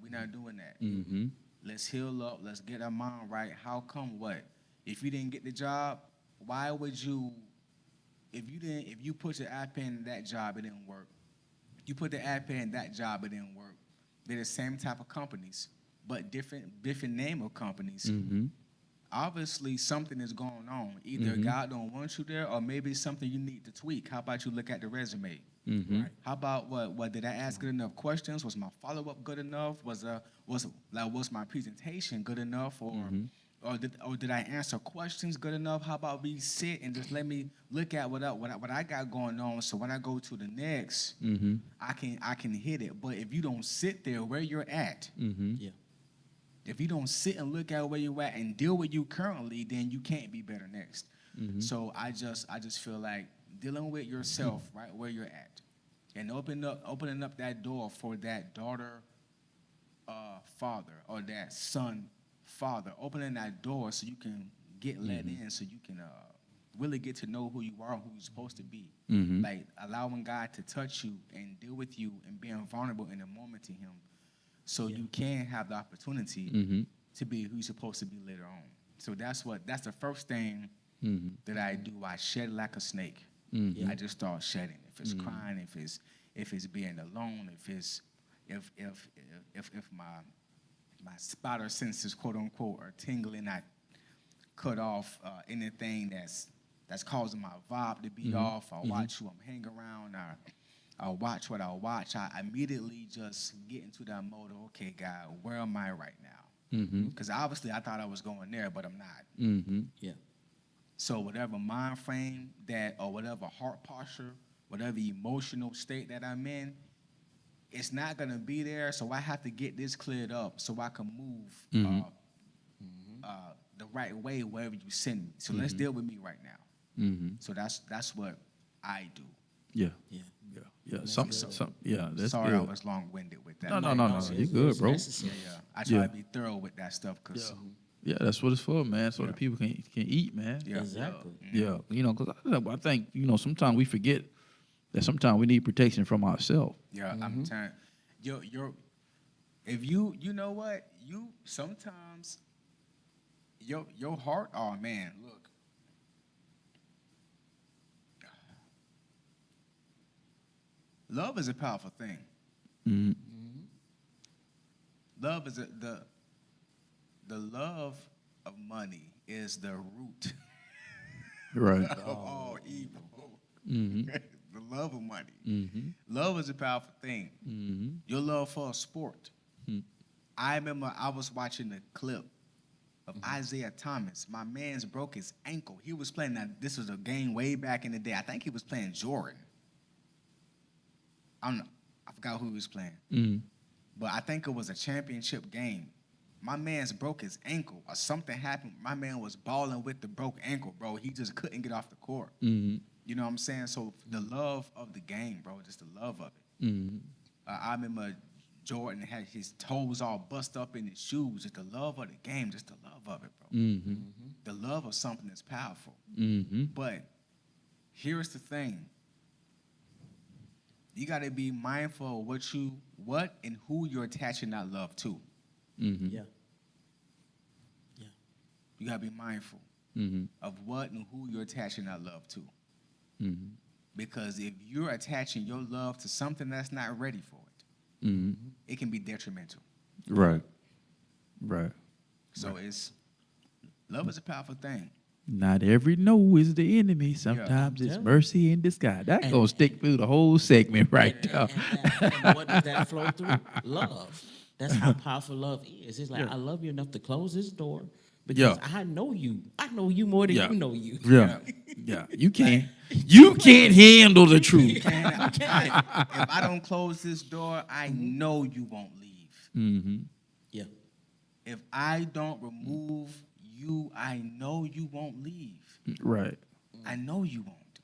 [SPEAKER 4] We're not doing that. Let's heal up. Let's get our mind right. How come what? If you didn't get the job, why would you? If you put your eye pen in that job, it didn't work. You put the ad in that job, it didn't work. They're the same type of companies, but different name of companies. Obviously, something is going on. Either God don't want you there, or maybe it's something you need to tweak. How about you look at the resume? Right. How about what did I ask good enough questions? Was my follow-up good enough? Was my presentation good enough? Or did I answer questions good enough? How about we sit and just let me look at what I got going on, so when I go to the next, I can hit it. But if you don't sit there where you're at, if you don't sit and look at where you're at and deal with you currently, then you can't be better next. So I just feel like dealing with yourself right where you're at, and opening up that door for that daughter father or that son father, opening that door so you can get let in, so you can really get to know who you are and who you're supposed to be. Like allowing God to touch you and deal with you and being vulnerable in the moment to him, so you can have the opportunity to be who you're supposed to be later on. So that's the first thing that I do. I shed like a snake. I just start shedding. If it's crying, if it's being alone, if my spotter senses, quote unquote, are tingling, I cut off anything that's causing my vibe to be off. I'll watch who I'm hanging around. I'll watch what I'll watch. I immediately just get into that mode of, okay, God, where am I right now? Because obviously I thought I was going there, but I'm not. So whatever mind frame or whatever heart posture, whatever emotional state that I'm in, it's not going to be there. So I have to get this cleared up so I can move the right way wherever you send me. So let's deal with me right now. So that's what I do.
[SPEAKER 1] Yeah.
[SPEAKER 3] That's
[SPEAKER 1] That's
[SPEAKER 4] Sorry,
[SPEAKER 1] good.
[SPEAKER 4] I was long-winded with that.
[SPEAKER 1] No. You good, bro.
[SPEAKER 4] I try to be thorough with that stuff because
[SPEAKER 1] Yeah, that's what it's for, man. So the people can eat, man.
[SPEAKER 3] Exactly.
[SPEAKER 1] Yeah, because I think sometimes we forget that sometimes we need protection from ourselves.
[SPEAKER 4] Yeah, I'm telling you, if you know what, you sometimes your heart, oh man, look. Love is a powerful thing. Love is the love of money is the root
[SPEAKER 1] Right.
[SPEAKER 4] of all evil. The love of money. Love is a powerful thing. Your love for a sport. I remember I was watching a clip of Isaiah Thomas. My man's broke his ankle. He was playing this was a game way back in the day. I think he was playing Jordan. I forgot who he was playing. But I think it was a championship game. My man's broke his ankle or something happened. My man was balling with the broke ankle, bro. He just couldn't get off the court. You know what I'm saying? So the love of the game, bro, just the love of it. I remember Jordan had his toes all bust up in his shoes. Just the love of the game, just the love of it, bro. The love of something that's powerful. But here's the thing. You got to be mindful of what and who you're attaching that love to.
[SPEAKER 3] Yeah.
[SPEAKER 4] You got to be mindful of what and who you're attaching that love to. Because if you're attaching your love to something that's not ready for it, it can be detrimental.
[SPEAKER 1] Right.
[SPEAKER 4] So love is a powerful thing.
[SPEAKER 1] Not every no is the enemy. Sometimes it's mercy in disguise. That's going to stick through the whole segment right there.
[SPEAKER 3] And what does that flow through? Love. That's how powerful love is. It's like, I love you enough to close this door because I know you. I know you more than you know you.
[SPEAKER 1] Yeah. You can't. You can't handle the truth.
[SPEAKER 4] If I don't close this door, I know you won't leave.
[SPEAKER 3] Yeah.
[SPEAKER 4] If I don't remove you, I know you won't leave.
[SPEAKER 1] Right.
[SPEAKER 4] I know you won't.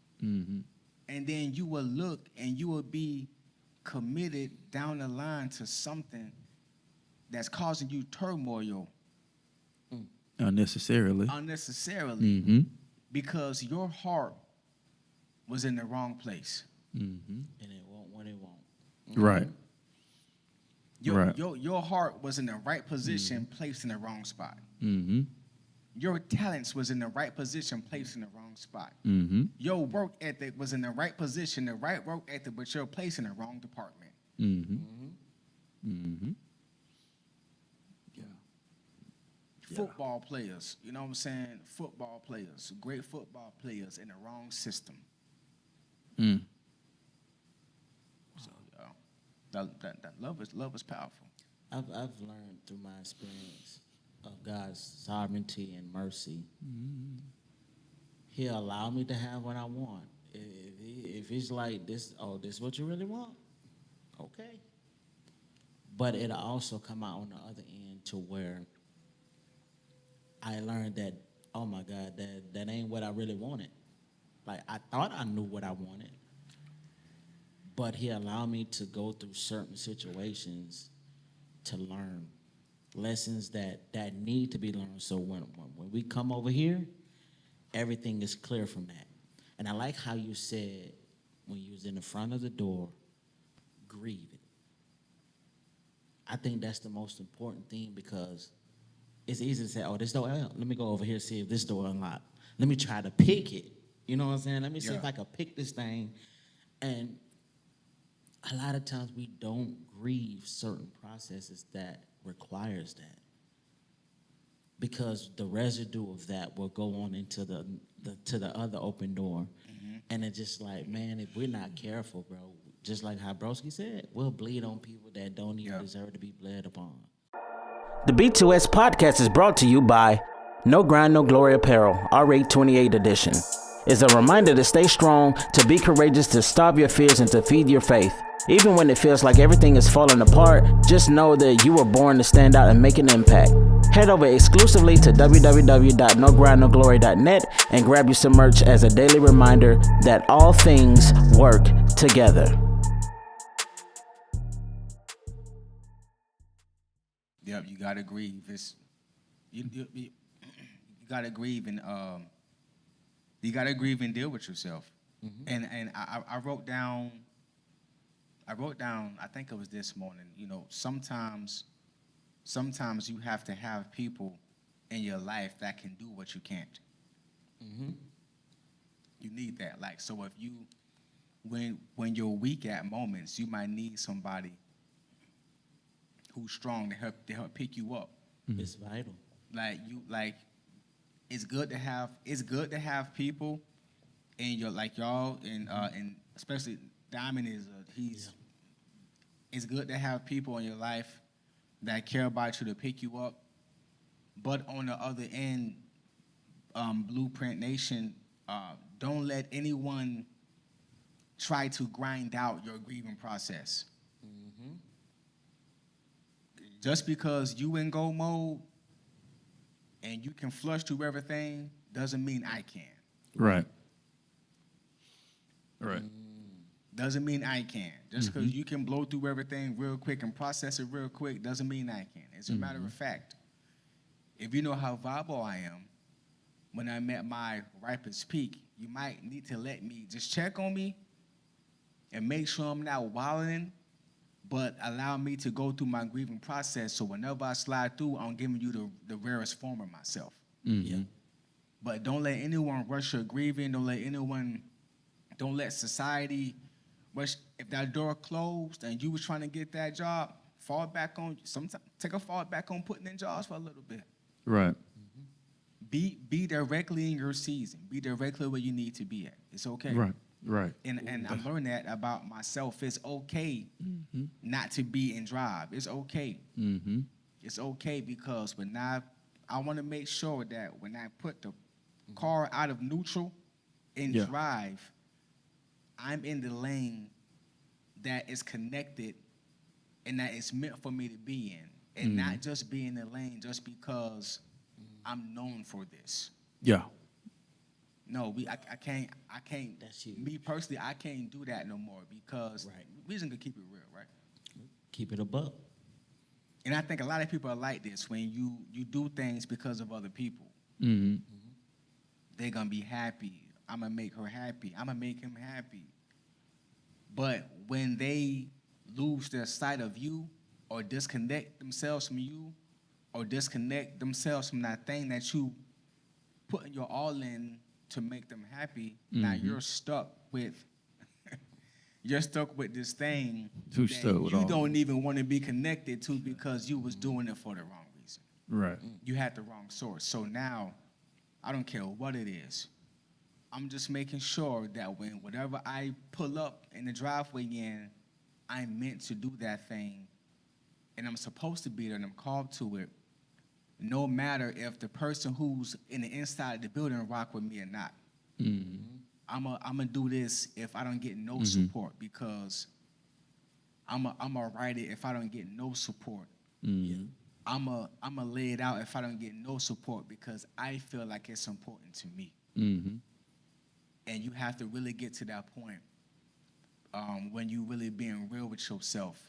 [SPEAKER 4] And then you will look and you will be committed down the line to something that's causing you turmoil.
[SPEAKER 1] Unnecessarily.
[SPEAKER 4] Because your heart was in the wrong place.
[SPEAKER 3] And it won't when it won't.
[SPEAKER 1] Right.
[SPEAKER 4] Your heart was in the right position, placed in the wrong spot. Your talents was in the right position, placed in the wrong spot.
[SPEAKER 1] Mm-hmm.
[SPEAKER 4] Your work ethic was in the right position, the right work ethic, but you're placed in the wrong department.
[SPEAKER 1] Mm-hmm. Mm-hmm. Yeah.
[SPEAKER 4] Football players, you know what I'm saying? Football players, great football players in the wrong system.
[SPEAKER 1] Mm.
[SPEAKER 4] So, that love is powerful.
[SPEAKER 3] I've learned through my experience of God's sovereignty and mercy. He'll allow me to have what I want. If it's like this, this is what you really want, okay. But it'll also come out on the other end to where I learned that, oh my God, that ain't what I really wanted. Like, I thought I knew what I wanted, but he allowed me to go through certain situations to learn lessons that need to be learned. So when we come over here, everything is clear from that. And I like how you said when you was in the front of the door, grieving. I think that's the most important thing, because it's easy to say, this door, let me go over here, see if this door unlocked. Let me try to pick it. You know what I'm saying? Let me see if I can pick this thing. And a lot of times we don't grieve certain processes that requires that, because the residue of that will go on into the other open door. And it's just like, man, if we're not careful, bro, just like how Broski said, we'll bleed on people that don't even deserve to be bled upon.
[SPEAKER 5] The B2S podcast is brought to you by No Grind, No Glory Apparel, R828 edition. It's a reminder to stay strong, to be courageous, to starve your fears, and to feed your faith. Even when it feels like everything is falling apart, just know that you were born to stand out and make an impact. Head over exclusively to www.nogrindnoglory.net and grab you some merch as a daily reminder that all things work together.
[SPEAKER 4] Yep, you gotta grieve. You gotta grieve, and you gotta grieve and deal with yourself. And I wrote down. I think it was this morning. You know, sometimes you have to have people in your life that can do what you can't. You need that. Like, so if you, when you're weak at moments, you might need somebody who's strong to help pick you up.
[SPEAKER 3] It's vital.
[SPEAKER 4] It's good to have people in your, like, y'all, and especially Diamond is it's good to have people in your life that care about you, to pick you up. But on the other end, Blueprint Nation, don't let anyone try to grind out your grieving process. Just because you in go mode and you can flush through everything doesn't mean I can.
[SPEAKER 1] Right.
[SPEAKER 4] Doesn't mean I can. Just because you can blow through everything real quick and process it real quick doesn't mean I can. As a matter of fact, if you know how viable I am, when I'm at my ripest peak, you might need to let me just check on me and make sure I'm not wilding, but allow me to go through my grieving process, so whenever I slide through, I'm giving you the rarest form of myself. But don't let anyone rush your grieving. Don't let society rush. If that door closed and you was trying to get that job, take a fall back on putting in jobs for a little bit.
[SPEAKER 1] Right.
[SPEAKER 4] Be directly in your season. Be directly where you need to be at. It's okay.
[SPEAKER 1] Right.
[SPEAKER 4] And I'm learning that about myself. It's okay not to be in drive. It's okay. It's okay, because when I want to make sure that when I put the car out of neutral in drive, I'm in the lane that is connected and that is meant for me to be in, and not just be in the lane just because I'm known for this.
[SPEAKER 1] Yeah.
[SPEAKER 4] No, I can't.
[SPEAKER 3] That's you.
[SPEAKER 4] Me personally, I can't do that no more, because we just gonna keep it real, right?
[SPEAKER 3] Keep it above.
[SPEAKER 4] And I think a lot of people are like this. When you do things because of other people, they're gonna be happy. I'm gonna make her happy. I'm gonna make him happy. But when they lose their sight of you, or disconnect themselves from you, or disconnect themselves from that thing that you putting your all in to make them happy. Now you're stuck with this thing
[SPEAKER 1] Too
[SPEAKER 4] that
[SPEAKER 1] stuck with
[SPEAKER 4] you
[SPEAKER 1] all
[SPEAKER 4] don't even want to be connected to because you was doing it for the wrong reason.
[SPEAKER 1] Right.
[SPEAKER 4] You had the wrong source. So now, I don't care what it is. I'm just making sure that when whatever I pull up in the driveway in, I'm meant to do that thing, and I'm supposed to be there, and I'm called to it, no matter if the person who's in the inside of the building rock with me or not. I'm gonna do this if I don't get no support, because I'm gonna write it if I don't get no support. I'm gonna lay it out if I don't get no support, because I feel like it's important to me. And you have to really get to that point when you really being real with yourself,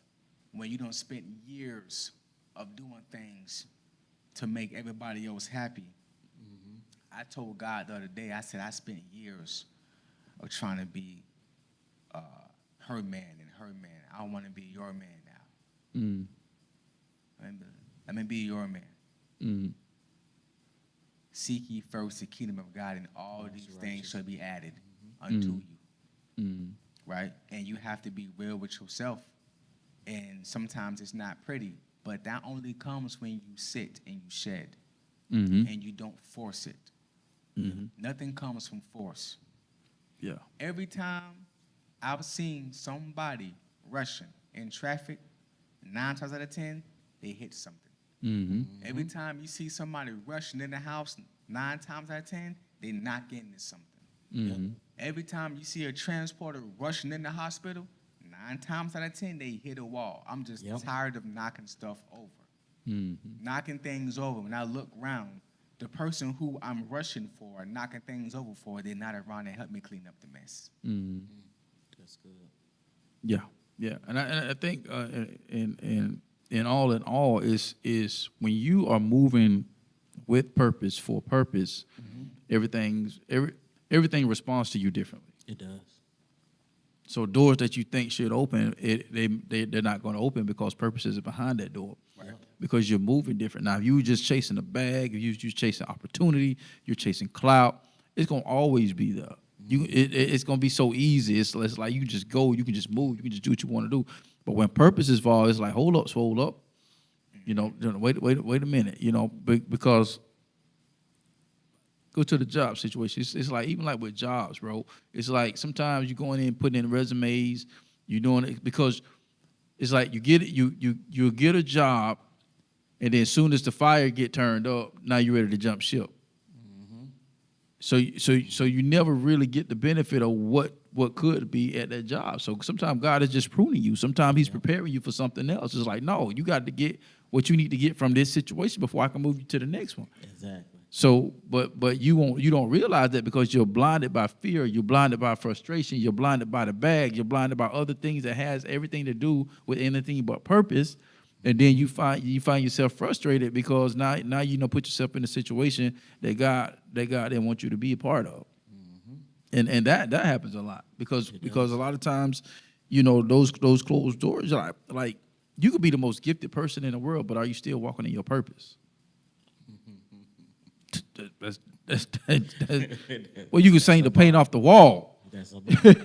[SPEAKER 4] when you don't spend years of doing things to make everybody else happy. I told God the other day, I said, I spent years of trying to be her man and her man. I want to be your man now. Let me be your man. Seek ye first the kingdom of God, and all these things shall be added unto you. Right? And you have to be real with yourself. And sometimes it's not pretty, but that only comes when you sit and you shed, and you don't force it. Nothing comes from force.
[SPEAKER 1] Yeah.
[SPEAKER 4] Every time I've seen somebody rushing in traffic, 9 times out of 10, they hit something. Every time you see somebody rushing in the house, 9 times out of 10, they knock into something. Every time you see a transporter rushing in the hospital, 9 times out of 10, they hit a wall. I'm just tired of knocking stuff over. Knocking things over. When I look around, the person who I'm rushing for, knocking things over for, they're not around to help me clean up the mess.
[SPEAKER 3] That's good.
[SPEAKER 1] Yeah, yeah, and I think in all is when you are moving with purpose for purpose, everything responds to you differently.
[SPEAKER 3] It does.
[SPEAKER 1] So doors that you think should open, they're not going to open because purpose is behind that door.
[SPEAKER 3] Right.
[SPEAKER 1] Because you're moving different. Now, if you were just chasing a bag, if you were just chasing opportunity, you're chasing clout, it's going to always be there. It's going to be so easy. It's like you just go, you can just move, you can just do what you want to do. But when purpose is involved, it's like, hold up. You know, wait a minute. You know, because go to the job situation. It's like, even like with jobs, bro. It's like sometimes you're going in, putting in resumes, you're doing it because it's like you get a job, and then as soon as the fire get turned up, now you're ready to jump ship. So you never really get the benefit of what could be at that job. So sometimes God is just pruning you. Sometimes He's preparing you for something else. It's like, no, you got to get what you need to get from this situation before I can move you to the next one.
[SPEAKER 3] Exactly.
[SPEAKER 1] So, but you don't realize that because you're blinded by fear, you're blinded by frustration, you're blinded by the bag, you're blinded by other things that has everything to do with anything but purpose, and then you find yourself frustrated because now you know put yourself in a situation that God didn't want you to be a part of, and that happens a lot because a lot of times, you know, those closed doors are like you could be the most gifted person in the world, but are you still walking in your purpose? That's well, you can sing the paint off the wall.
[SPEAKER 3] That's a bar.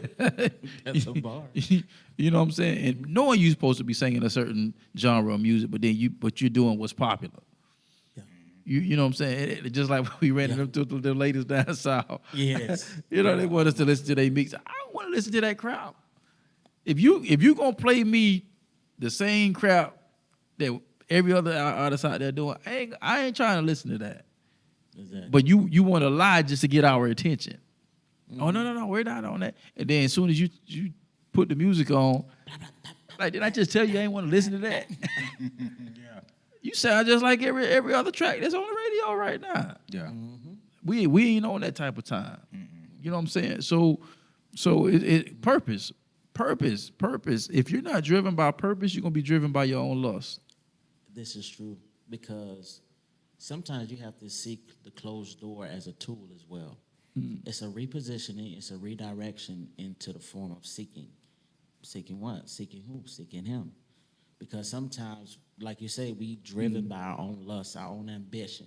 [SPEAKER 3] That's a bar.
[SPEAKER 1] You know what I'm saying? And knowing you're supposed to be singing a certain genre of music, but you're doing what's popular.
[SPEAKER 3] Yeah.
[SPEAKER 1] You know what I'm saying? Just like we ran into the ladies down south.
[SPEAKER 3] Yes.
[SPEAKER 1] You know, they want us to listen to their mix. I don't want to listen to that crowd. If you gonna play me the same crowd that every other artist out there doing, I ain't trying to listen to that.
[SPEAKER 3] Exactly.
[SPEAKER 1] But you want to lie just to get our attention. Oh, no, we're not on that. And then as soon as you put the music on, like, did I just tell you I ain't want to listen to that?
[SPEAKER 4] Yeah.
[SPEAKER 1] You sound just like every other track that's on the radio right now.
[SPEAKER 4] Yeah.
[SPEAKER 1] We ain't on that type of time. You know what I'm saying? So purpose. If you're not driven by purpose, you're going to be driven by your own lust.
[SPEAKER 3] This is true because sometimes you have to seek the closed door as a tool as well. It's a repositioning, it's a redirection into the form of seeking. Seeking what? Seeking who? Seeking Him. Because sometimes, like you say, we driven by our own lust, our own ambition.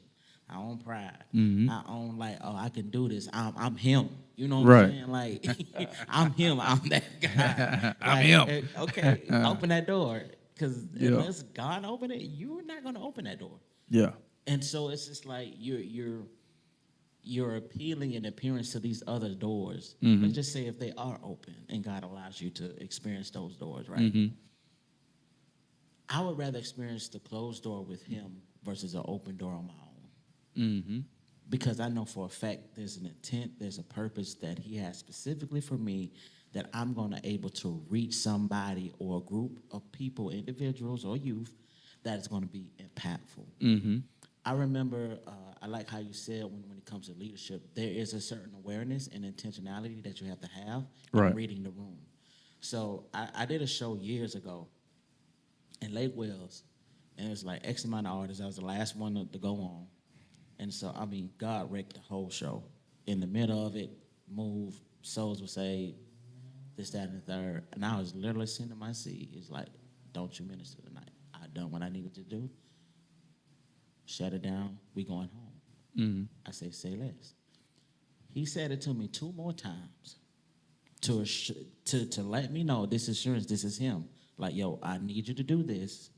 [SPEAKER 3] I own pride.
[SPEAKER 1] Mm-hmm.
[SPEAKER 3] I own like, oh, I can do this. I'm him. You know what
[SPEAKER 1] Right.
[SPEAKER 3] I'm saying? Like, I'm him. I'm that guy.
[SPEAKER 1] I'm
[SPEAKER 3] Like,
[SPEAKER 1] him.
[SPEAKER 3] Okay, open that door. Because
[SPEAKER 1] Yeah.
[SPEAKER 3] unless God open it, you're not going to open that door.
[SPEAKER 1] Yeah.
[SPEAKER 3] And so it's just like you're appealing in appearance to these other doors.
[SPEAKER 1] Mm-hmm.
[SPEAKER 3] Let's just say if they are open and God allows you to experience those doors, right?
[SPEAKER 1] Mm-hmm.
[SPEAKER 3] I would rather experience the closed door with him versus an open door on my own.
[SPEAKER 1] Mm-hmm.
[SPEAKER 3] Because I know for a fact there's an intent, there's a purpose that he has specifically for me that I'm going to able to reach somebody or a group of people, individuals or youth, that is going to be impactful.
[SPEAKER 1] Mm-hmm.
[SPEAKER 3] I remember, I like how you said when it comes to leadership, there is a certain awareness and intentionality that you have to have
[SPEAKER 1] Right.
[SPEAKER 3] in reading the room. So I did a show years ago in Lake Wells, and it was like X amount of artists. I was the last one to go on. And so, I mean, God wrecked the whole show. In the middle of it, moved, souls were saved, this, that, and the third. And I was literally sitting in my seat. He's like, don't you minister tonight. I done what I needed to do. Shut it down. We going home.
[SPEAKER 1] Mm-hmm.
[SPEAKER 3] I say less. He said it to me 2 more times to let me know this assurance, this is him. Like, yo, I need you to do this.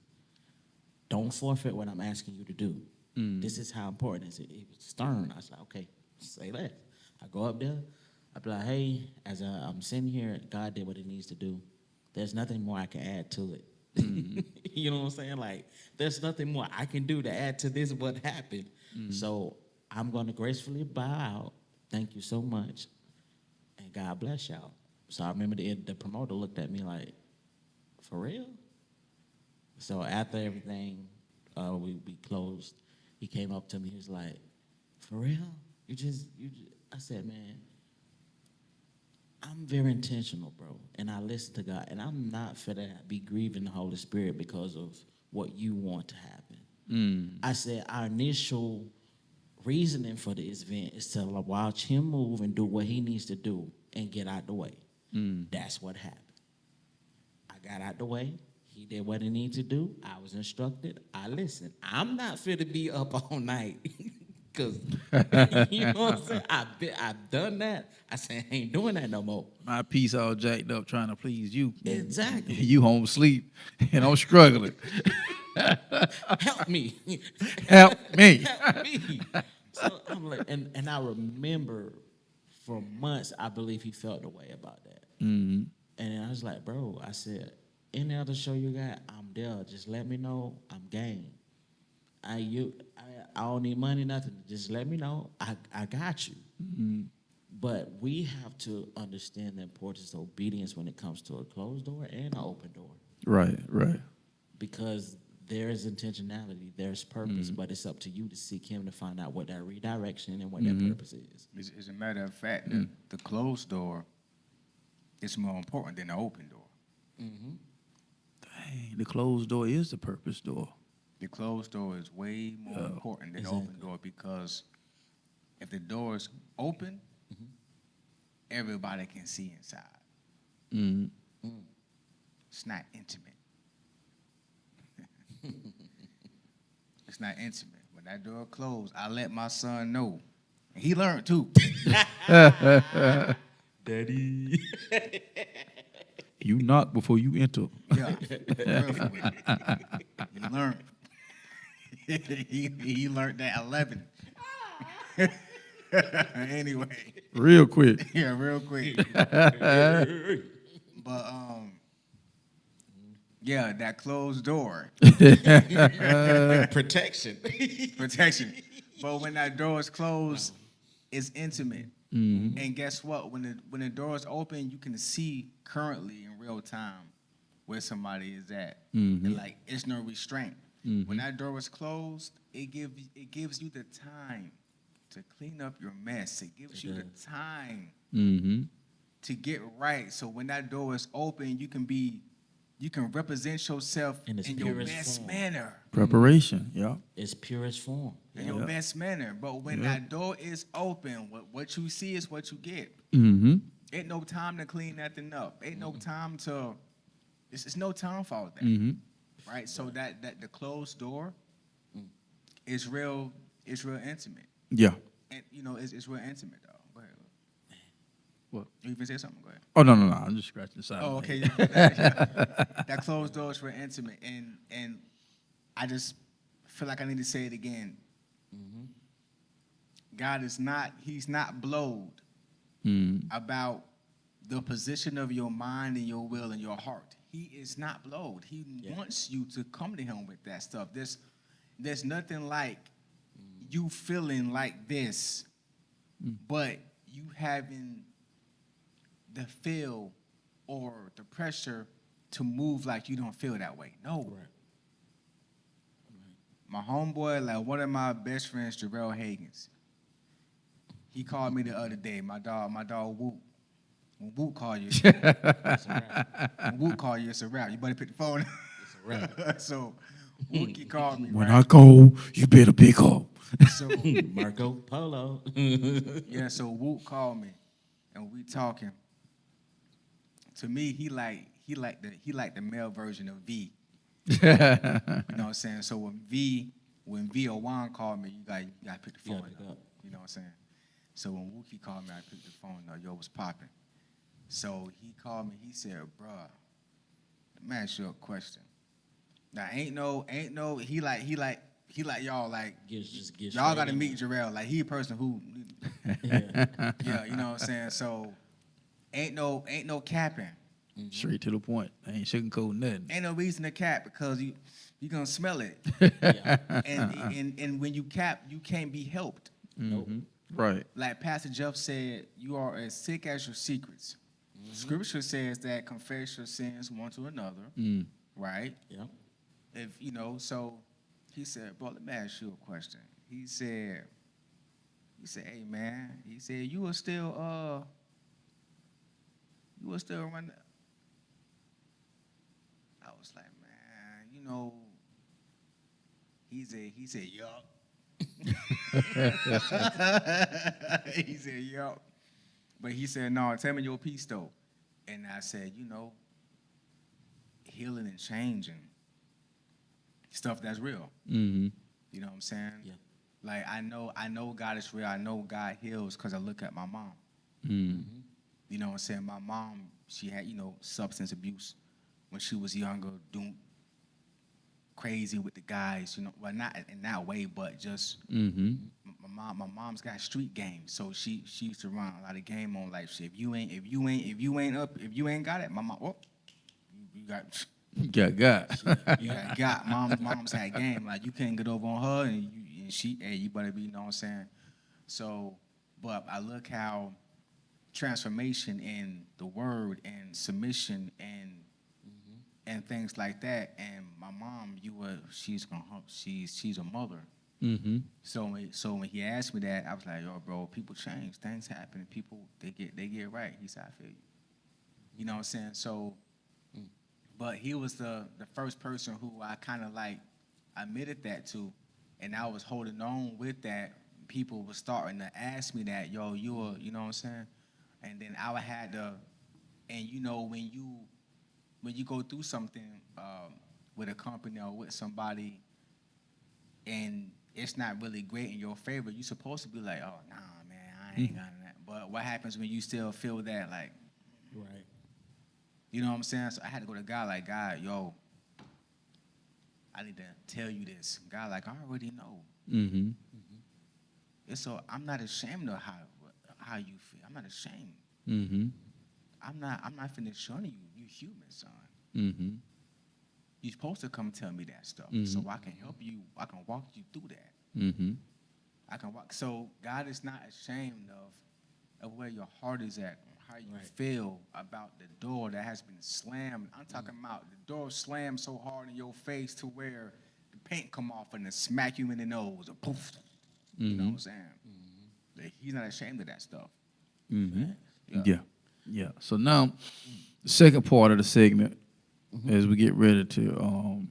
[SPEAKER 3] Don't forfeit what I'm asking you to do. This is how important it is. It was stern. I was like, okay, say less. I go up there. I be like, hey, as I'm sitting here, God did what he needs to do. There's nothing more I can add to it. You know what I'm saying? Like, there's nothing more I can do to add to this what happened. So I'm going to gracefully bow out. Thank you so much. And God bless y'all. So I remember the promoter looked at me like, for real? So after everything, we closed. He came up to me. He was like, for real? You just. I said, man, I'm very intentional, bro. And I listen to God. And I'm not finna be grieving the Holy Spirit because of what you want to happen. I said, our initial reasoning for this event is to watch him move and do what he needs to do and get out the way. That's what happened. I got out the way. He did what he needed to do. I was instructed. I listened. I'm not fit to be up all night. Because, you know what I'm saying? I've done that. I said, I ain't doing that no more.
[SPEAKER 1] My piece all jacked up trying to please you.
[SPEAKER 3] Exactly.
[SPEAKER 1] You home asleep, and I'm struggling.
[SPEAKER 3] Help me.
[SPEAKER 1] Help me.
[SPEAKER 3] Help me. So I'm like, and I remember for months, I believe he felt the way about that.
[SPEAKER 1] Mm-hmm.
[SPEAKER 3] And I was like, bro, I said, any other show you got, I'm there. Just let me know. I'm game. I don't need money, nothing. Just let me know. I got you.
[SPEAKER 1] Mm-hmm.
[SPEAKER 3] But we have to understand the importance of obedience when it comes to a closed door and an open door.
[SPEAKER 1] Right, right.
[SPEAKER 3] Because there is intentionality, there's purpose, but it's up to you to seek him to find out what that redirection and what that purpose is.
[SPEAKER 4] As a matter of fact, the closed door is more important than the open door.
[SPEAKER 1] Dang, the closed door is the purpose door.
[SPEAKER 4] The closed door is way more important than the open door, because if the door is open, everybody can see inside.
[SPEAKER 1] Mm-hmm.
[SPEAKER 4] It's not intimate. It's not intimate. When that door closed, I let my son know. And he learned too.
[SPEAKER 3] Daddy.
[SPEAKER 1] You knock before you enter.
[SPEAKER 4] Yeah. He learned. he learned that 11. Anyway.
[SPEAKER 1] Real quick.
[SPEAKER 4] Yeah, real quick. But yeah, that closed door.
[SPEAKER 3] Protection.
[SPEAKER 4] Protection. But when that door is closed, it's intimate. Mm-hmm. And guess what? When the door is open, you can see currently in real time where somebody is at. Mm-hmm. And like, it's no restraint. Mm-hmm. When that door is closed, it gives you the time to clean up your mess. It gives you the time to get right. So when that door is open, you can represent yourself in your best manner.
[SPEAKER 1] Preparation, yeah.
[SPEAKER 3] It's purest form.
[SPEAKER 4] In your best manner. But when that door is open, what you see is what you get.
[SPEAKER 1] Mm-hmm.
[SPEAKER 4] Ain't no time to clean nothing up. Ain't no time to. It's no time for all that. Right. So that the closed door is real. it's real intimate.
[SPEAKER 1] Yeah.
[SPEAKER 4] And it's real intimate though. Go ahead.
[SPEAKER 1] What?
[SPEAKER 4] You even say something? Go ahead.
[SPEAKER 1] Oh, no. I'm just scratching the side.
[SPEAKER 4] Oh,
[SPEAKER 1] of my
[SPEAKER 4] okay.
[SPEAKER 1] head.
[SPEAKER 4] That closed door is real intimate, and I just feel like I need to say it again. God is not. He's not blowed about the position of your mind and your will and your heart. He is not blowed. He wants you to come to him with that stuff. There's nothing like you feeling like this, but you having the feel or the pressure to move like you don't feel that way. No.
[SPEAKER 3] Right.
[SPEAKER 4] My homeboy, like one of my best friends, Jarrell Hagens, he called me the other day. My dog Whoop. When Whoop call you,
[SPEAKER 3] It's a wrap.
[SPEAKER 4] when Whoop call you, it's a wrap. You better pick the phone.
[SPEAKER 3] It's a wrap.
[SPEAKER 4] So Whoop, he called me.
[SPEAKER 1] When
[SPEAKER 4] right?
[SPEAKER 1] I call, you better pick up.
[SPEAKER 4] So
[SPEAKER 3] Marco Polo.
[SPEAKER 4] yeah, so Whoop called me, and we talking. To me, he like the male version of V. You know what I'm saying? So when V or Juan called me, you gotta pick the phone up. You know what I'm saying? So when Wookie called me, I picked the phone up. Yo, what's popping? So he called me. He said, "Bruh, let me ask you a question. Now ain't no. He like y'all like
[SPEAKER 3] Just
[SPEAKER 4] y'all got to meet Jarrell. Like he a person who. Yeah, you know what I'm saying. So ain't no capping.
[SPEAKER 1] Straight to the point. I ain't sugarcoating nothing.
[SPEAKER 4] Ain't no reason to cap because you gonna smell it. And when you cap, you can't be helped.
[SPEAKER 3] Nope.
[SPEAKER 1] Right.
[SPEAKER 4] Like Pastor Jeff said, you are as sick as your secrets. Scripture says that confess your sins one to another, right?
[SPEAKER 3] Yep.
[SPEAKER 4] If so he said, bro, let me ask you a question. He said, hey man, he said, you will still run. I was like, man, he said, yup. He said, yup. But he said, no, tell me your piece though. And I said, healing and changing stuff that's real.
[SPEAKER 1] Mm-hmm.
[SPEAKER 4] You know what I'm saying?
[SPEAKER 3] Yeah.
[SPEAKER 4] Like I know God is real. I know God heals because I look at my mom.
[SPEAKER 1] Mm-hmm.
[SPEAKER 4] You know what I'm saying? My mom, she had, substance abuse when she was younger, doing crazy with the guys, well, not in that way, but just my mom's got street game, so she used to run a lot of game on life shit. If you ain't got it, my mom, you got.
[SPEAKER 1] You got.
[SPEAKER 4] You got. Mom's had game. Like you can't get over on her, and she, hey, you better be. You know what I'm saying? So, but I look how transformation in the word and submission and things like that. And my mom, she's a mother.
[SPEAKER 1] Mm-hmm.
[SPEAKER 4] So when he asked me that, I was like, yo, bro, people change, things happen, people they get right. He said, I feel you. You know what I'm saying? So, but he was the first person who I kind of like admitted that to, and I was holding on with that. People were starting to ask me that, yo, you know what I'm saying? And then I had to, and when you go through something with a company or with somebody, and it's not really great in your favor, you're supposed to be like, oh, nah, man, I ain't got that. But what happens when you still feel that, like,
[SPEAKER 3] Right.
[SPEAKER 4] you know what I'm saying? So I had to go to God, like, God, yo, I need to tell you this. God, like, I already know.
[SPEAKER 1] Mm-hmm.
[SPEAKER 4] And so I'm not ashamed of how you feel. I'm not ashamed.
[SPEAKER 1] Mm-hmm.
[SPEAKER 4] I'm not finna shun you. You human, son.
[SPEAKER 1] Mm-hmm.
[SPEAKER 4] You're supposed to come tell me that stuff so I can help you. I can walk you through that.
[SPEAKER 1] Mm-hmm.
[SPEAKER 4] I can walk. So God is not ashamed of where your heart is at, how you feel about the door that has been slammed. I'm talking about the door slammed so hard in your face to where the paint come off and it smack you in the nose or poof. You know what I'm saying? Like, he's not ashamed of that stuff.
[SPEAKER 1] Mm-hmm. Yeah. So now, the second part of the segment, as we get ready to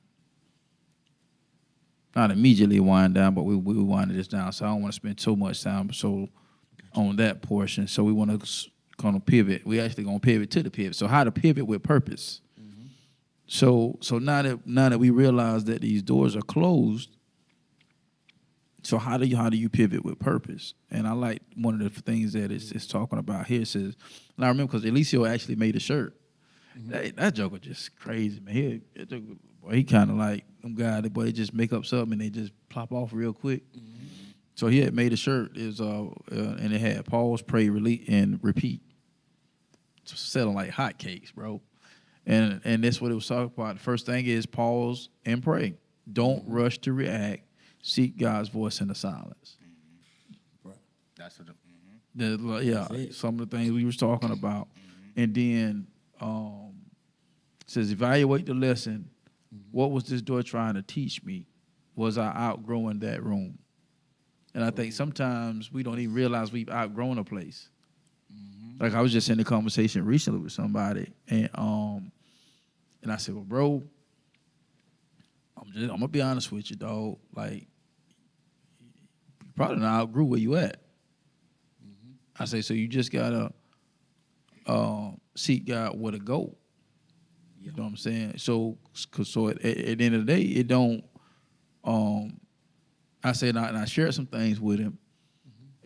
[SPEAKER 1] not immediately wind down, but we wind this down. So I don't want to spend too much time on that portion. So we want to kind of pivot. We actually gonna pivot to the pivot. So how to pivot with purpose. So now that we realize that these doors are closed, So how do you pivot with purpose? And I like one of the things that it's talking about here. It says, and I remember because Eliseo actually made a shirt. That joker just crazy, man. He kind of like them guys that boy they just make up something and they just plop off real quick. So he had made a shirt and it had pause, pray, release, and repeat. Selling like hotcakes, bro. And that's what it was talking about. The first thing is pause and pray. Don't rush to react. Seek God's voice in the silence.
[SPEAKER 4] That's what.
[SPEAKER 1] Some of the things we was talking about, and then it says evaluate the lesson. What was this door trying to teach me? Was I outgrowing that room? And I think sometimes we don't even realize we've outgrown a place. Like I was just in a conversation recently with somebody, and I said, well, bro, I'm gonna be honest with you, dog. Like, you probably not outgrew where you at. I say, so you just gotta seek God where to go. You know what I'm saying? So at the end of the day, it don't. I said, and I shared some things with him,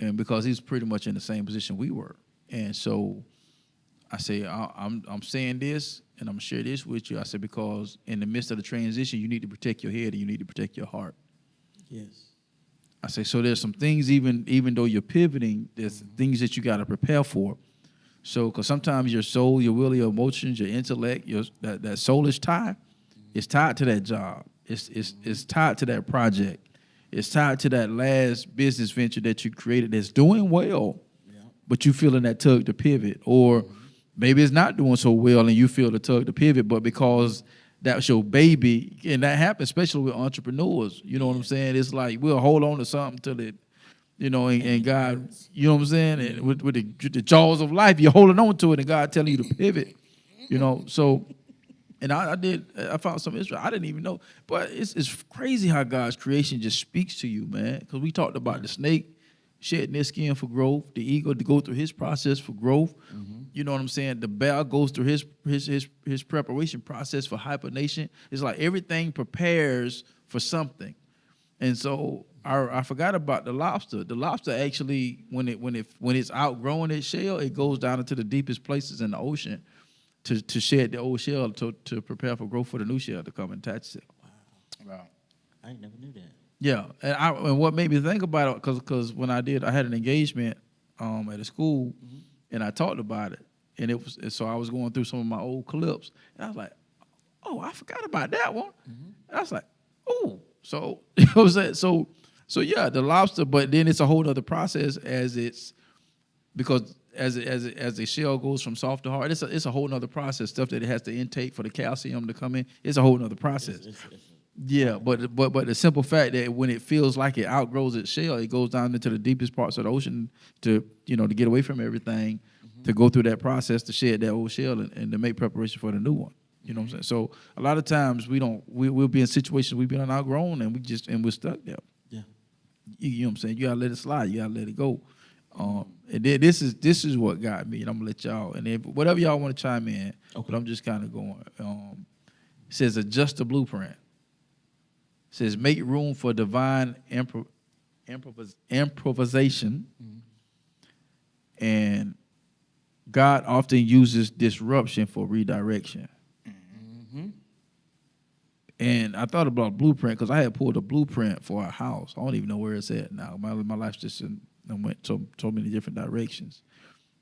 [SPEAKER 1] and because he's pretty much in the same position we were, and so I say, I'm saying this, and I'm gonna share this with you. I said, because in the midst of the transition, you need to protect your head and you need to protect your heart.
[SPEAKER 3] Yes.
[SPEAKER 1] I say, so there's some things, even though you're pivoting, there's things that you got to prepare for. So, because sometimes your soul, your will, your emotions, your intellect, that soulish tie, is tied to that job. It's tied to that project. It's tied to that last business venture that you created that's doing well, but you feeling that tug to pivot. Or maybe it's not doing so well and you feel the tug to pivot, but because that's your baby, and that happens especially with entrepreneurs. You know what I'm saying? It's like we'll hold on to something till it, and God, you know what I'm saying? And with the jaws of life, you're holding on to it, and God telling you to pivot. So, and I found some Israel. I didn't even know, but it's crazy how God's creation just speaks to you, man. Because we talked about the snake shedding their skin for growth, the eagle to go through his process for growth. You know what I'm saying? The bear goes through his preparation process for hibernation. It's like everything prepares for something. And so I forgot about the lobster. The lobster actually, when it's outgrowing its shell, it goes down into the deepest places in the ocean to shed the old shell to prepare for growth for the new shell to come and attach it.
[SPEAKER 4] Wow.
[SPEAKER 3] I never knew that.
[SPEAKER 1] Yeah, and what made me think about it, because when I had an engagement at a school, and I talked about it, and so I was going through some of my old clips, and I was like, oh, I forgot about that one. And I was like, oh, so you know what I'm saying? So yeah, the lobster, but then it's a whole other process because as the shell goes from soft to hard, it's a whole other process, stuff that it has to intake for the calcium to come in. It's a whole other process. Yeah, but the simple fact that when it feels like it outgrows its shell, it goes down into the deepest parts of the ocean to get away from everything, to go through that process to shed that old shell and to make preparation for the new one. You know what I'm saying? So a lot of times we'll be in situations we've been outgrown and we're stuck there.
[SPEAKER 3] Yeah.
[SPEAKER 1] You know what I'm saying? You gotta let it slide. You gotta let it go. And then this is what got me, and I'm gonna let y'all, and then whatever y'all want to chime in. Okay. But I'm just kind of going. It says adjust the blueprint. It says make room for divine improvisation, and God often uses disruption for redirection. And I thought about blueprint because I had pulled a blueprint for a house. I don't even know where it's at now. My life's just went so many different directions.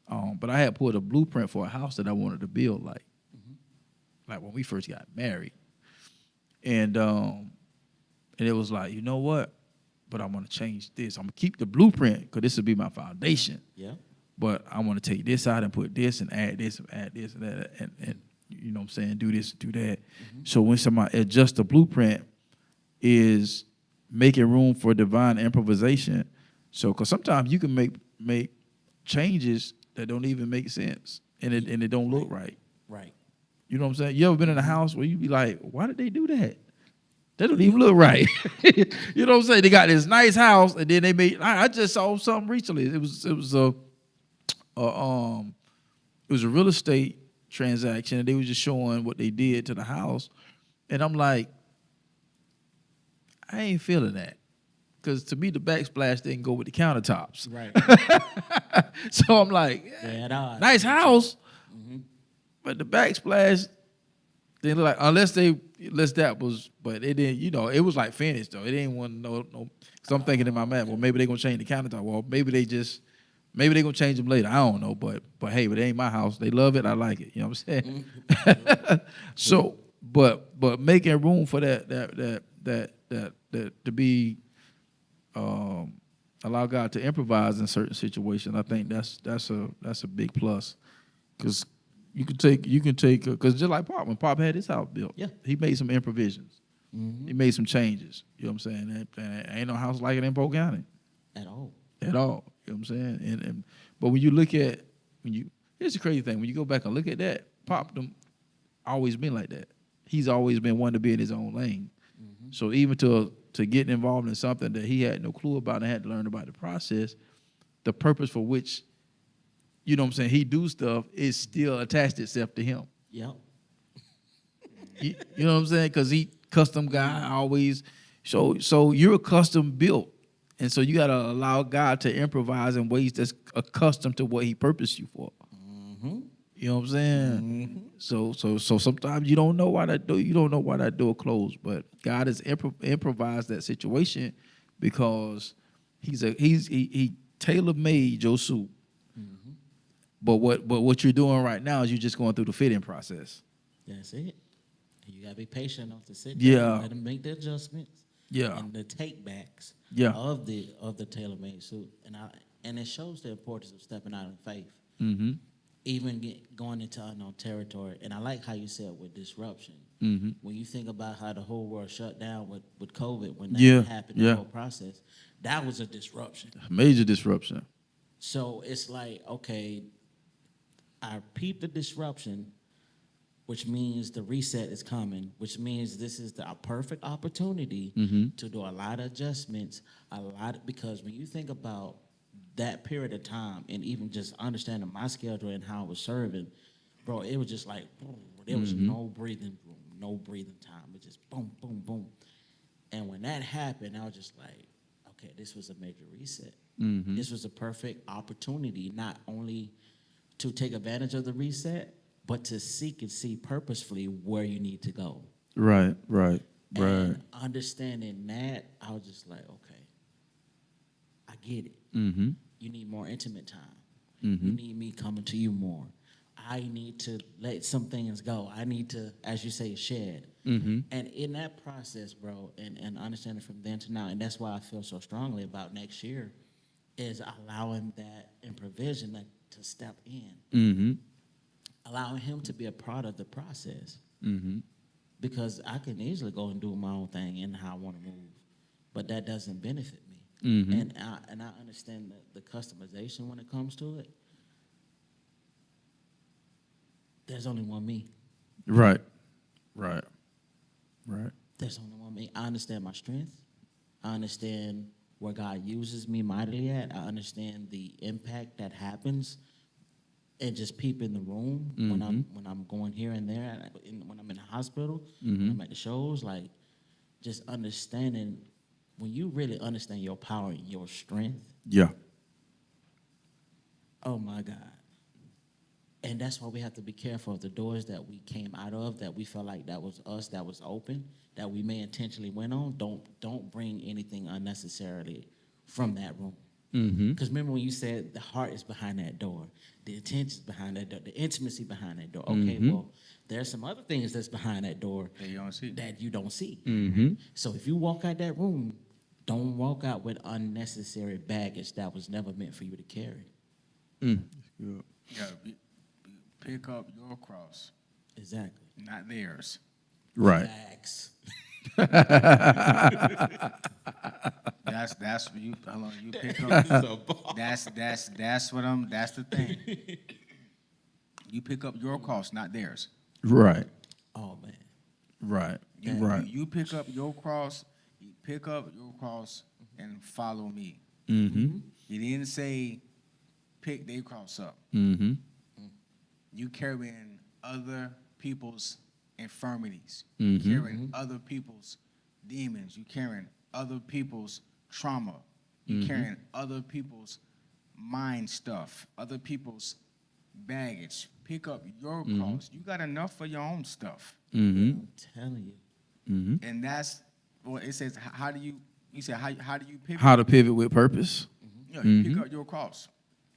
[SPEAKER 1] But I had pulled a blueprint for a house that I wanted to build, like when we first got married. And it was like, you know what? But I want to change this. I'm going to keep the blueprint because this will be my foundation.
[SPEAKER 3] Yeah.
[SPEAKER 1] But I want to take this out and put this and add this and that and you know what I'm saying, do this, do that. So when somebody adjust the blueprint is making room for divine improvisation. So because sometimes you can make changes that don't even make sense and it don't look right.
[SPEAKER 3] Right.
[SPEAKER 1] You know what I'm saying? You ever been in a house where you be like, why did they do that? That don't even look right. You know what I'm saying? They got this nice house, and then they made. I just saw something recently. It was a real estate transaction, and they was just showing what they did to the house, and I'm like, I ain't feeling that. because to me the backsplash didn't go with the countertops.
[SPEAKER 3] Right.
[SPEAKER 1] So I'm like, nice house, but the backsplash didn't look like unless that was, but it didn't. It was like finished though. It didn't want no. Because I'm thinking in my mind, well, maybe they gonna change the countertop. Well, maybe they gonna change them later. I don't know, but hey, but it ain't my house. They love it. I like it. You know what I'm saying? So, but making room for that to be, allow God to improvise in certain situations. I think that's a big plus, because you can take because just like Pop, when Pop had his house built, he made some improvisions. He made some changes. You know what I'm saying? And ain't no house like it in Polk County
[SPEAKER 3] At all.
[SPEAKER 1] at all. You know what I'm saying? But when you look at here's the crazy thing. When you go back and look at that, Pop them always been like that. He's always been one to be in his own lane. So even to get involved in something that he had no clue about and had to learn about the process, the purpose for which, you know what I'm saying, he do stuff is still attached itself to him.
[SPEAKER 3] Yep.
[SPEAKER 1] You know what I'm saying? Because he custom guy always. So you're custom built. And so you got to allow God to improvise in ways that's accustomed to what he purposed you for. You know what I'm saying? So sometimes you don't know why that door closed, but God has improvised that situation because he tailor-made your suit. But what you're doing right now is you're just going through the fitting process.
[SPEAKER 3] That's it. You gotta be patient enough to sit
[SPEAKER 1] Yeah.
[SPEAKER 3] down and let them make the adjustments.
[SPEAKER 1] Yeah.
[SPEAKER 3] And the take backs.
[SPEAKER 1] Yeah.
[SPEAKER 3] Of the tailor-made suit, and it shows the importance of stepping out in faith. Even going into unknown territory. And I like how you said with disruption. When you think about how the whole world shut down with COVID, when that happened, the whole process, that was a disruption.
[SPEAKER 1] Major disruption.
[SPEAKER 3] So it's like, okay, I peeped the disruption, which means the reset is coming, which means this is a perfect opportunity to do a lot of adjustments, because when you think about that period of time and even just understanding my schedule and how I was serving, bro, it was just like, there was no breathing room, no breathing time. It just boom, boom, boom. And when that happened, I was just like, okay, this was a major reset. This was a perfect opportunity, not only to take advantage of the reset, but to seek and see purposefully where you need to go.
[SPEAKER 1] Right.
[SPEAKER 3] And understanding that, I was just like, okay, I get it. You need more intimate time. You need me coming to you more. I need to let some things go. I need to, as you say, shed. And in that process, bro, and understanding from then to now, and that's why I feel so strongly about next year, is allowing that in provision to step in. Allowing him to be a part of the process. Because I can easily go and do my own thing and how I want to move, but that doesn't benefit me. And I understand the customization when it comes to it. There's only one me.
[SPEAKER 1] Right.
[SPEAKER 3] There's only one me. I understand my strength. I understand where God uses me mightily at. I understand the impact that happens. And just peep in the room when I'm going here and there, when I'm in the hospital, when I'm at the shows, like just understanding, when you really understand your power and your strength.
[SPEAKER 1] Yeah.
[SPEAKER 3] Oh my God. And that's why we have to be careful of the doors that we came out of, that we felt like that was us, that was open, that we may intentionally went on. Don't bring anything unnecessarily from that room. Because remember when you said the heart is behind that door, the intentions behind that door, the intimacy behind that door. Okay, well, there's some other things that's behind that door that you don't see. So if you walk out that room, don't walk out with unnecessary baggage that was never meant for you to carry.
[SPEAKER 1] That's good.
[SPEAKER 4] Yeah, pick up your cross,
[SPEAKER 3] Exactly.
[SPEAKER 4] not theirs.
[SPEAKER 1] Right.
[SPEAKER 3] Facts.
[SPEAKER 4] That's what you. Hold on, you pick up. That's the thing. You pick up your cross, not theirs.
[SPEAKER 1] Right.
[SPEAKER 3] Oh man.
[SPEAKER 1] Right.
[SPEAKER 4] You pick up your cross. You pick up your cross and follow me.
[SPEAKER 1] Mm-hmm.
[SPEAKER 4] He didn't say pick their cross up.
[SPEAKER 1] Mm-hmm.
[SPEAKER 4] You carrying other people's infirmities.
[SPEAKER 1] Mm-hmm.
[SPEAKER 4] You carrying other people's demons. You carrying other people's trauma. You're carrying other people's mind stuff, other people's baggage. Pick up your cross. You got enough for your own stuff.
[SPEAKER 3] I'm telling you.
[SPEAKER 4] And that's, well, it says, how do you said, how do you pivot?
[SPEAKER 1] How to pivot with purpose.
[SPEAKER 4] Yeah, you pick up your cross.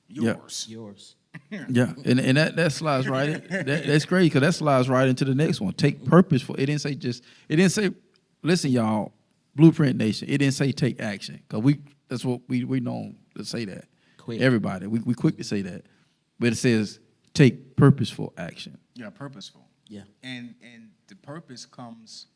[SPEAKER 1] Yeah.
[SPEAKER 3] Yours.
[SPEAKER 1] Yeah, and that slides right in. That's great because that slides right into the next one. Take purposeful. It didn't say, listen, y'all, Blueprint Nation. It didn't say take action because that's what we know to say that.
[SPEAKER 3] Quick.
[SPEAKER 1] Everybody, we quick to say that, but it says take purposeful action.
[SPEAKER 4] Yeah, purposeful.
[SPEAKER 3] Yeah.
[SPEAKER 4] And the purpose comes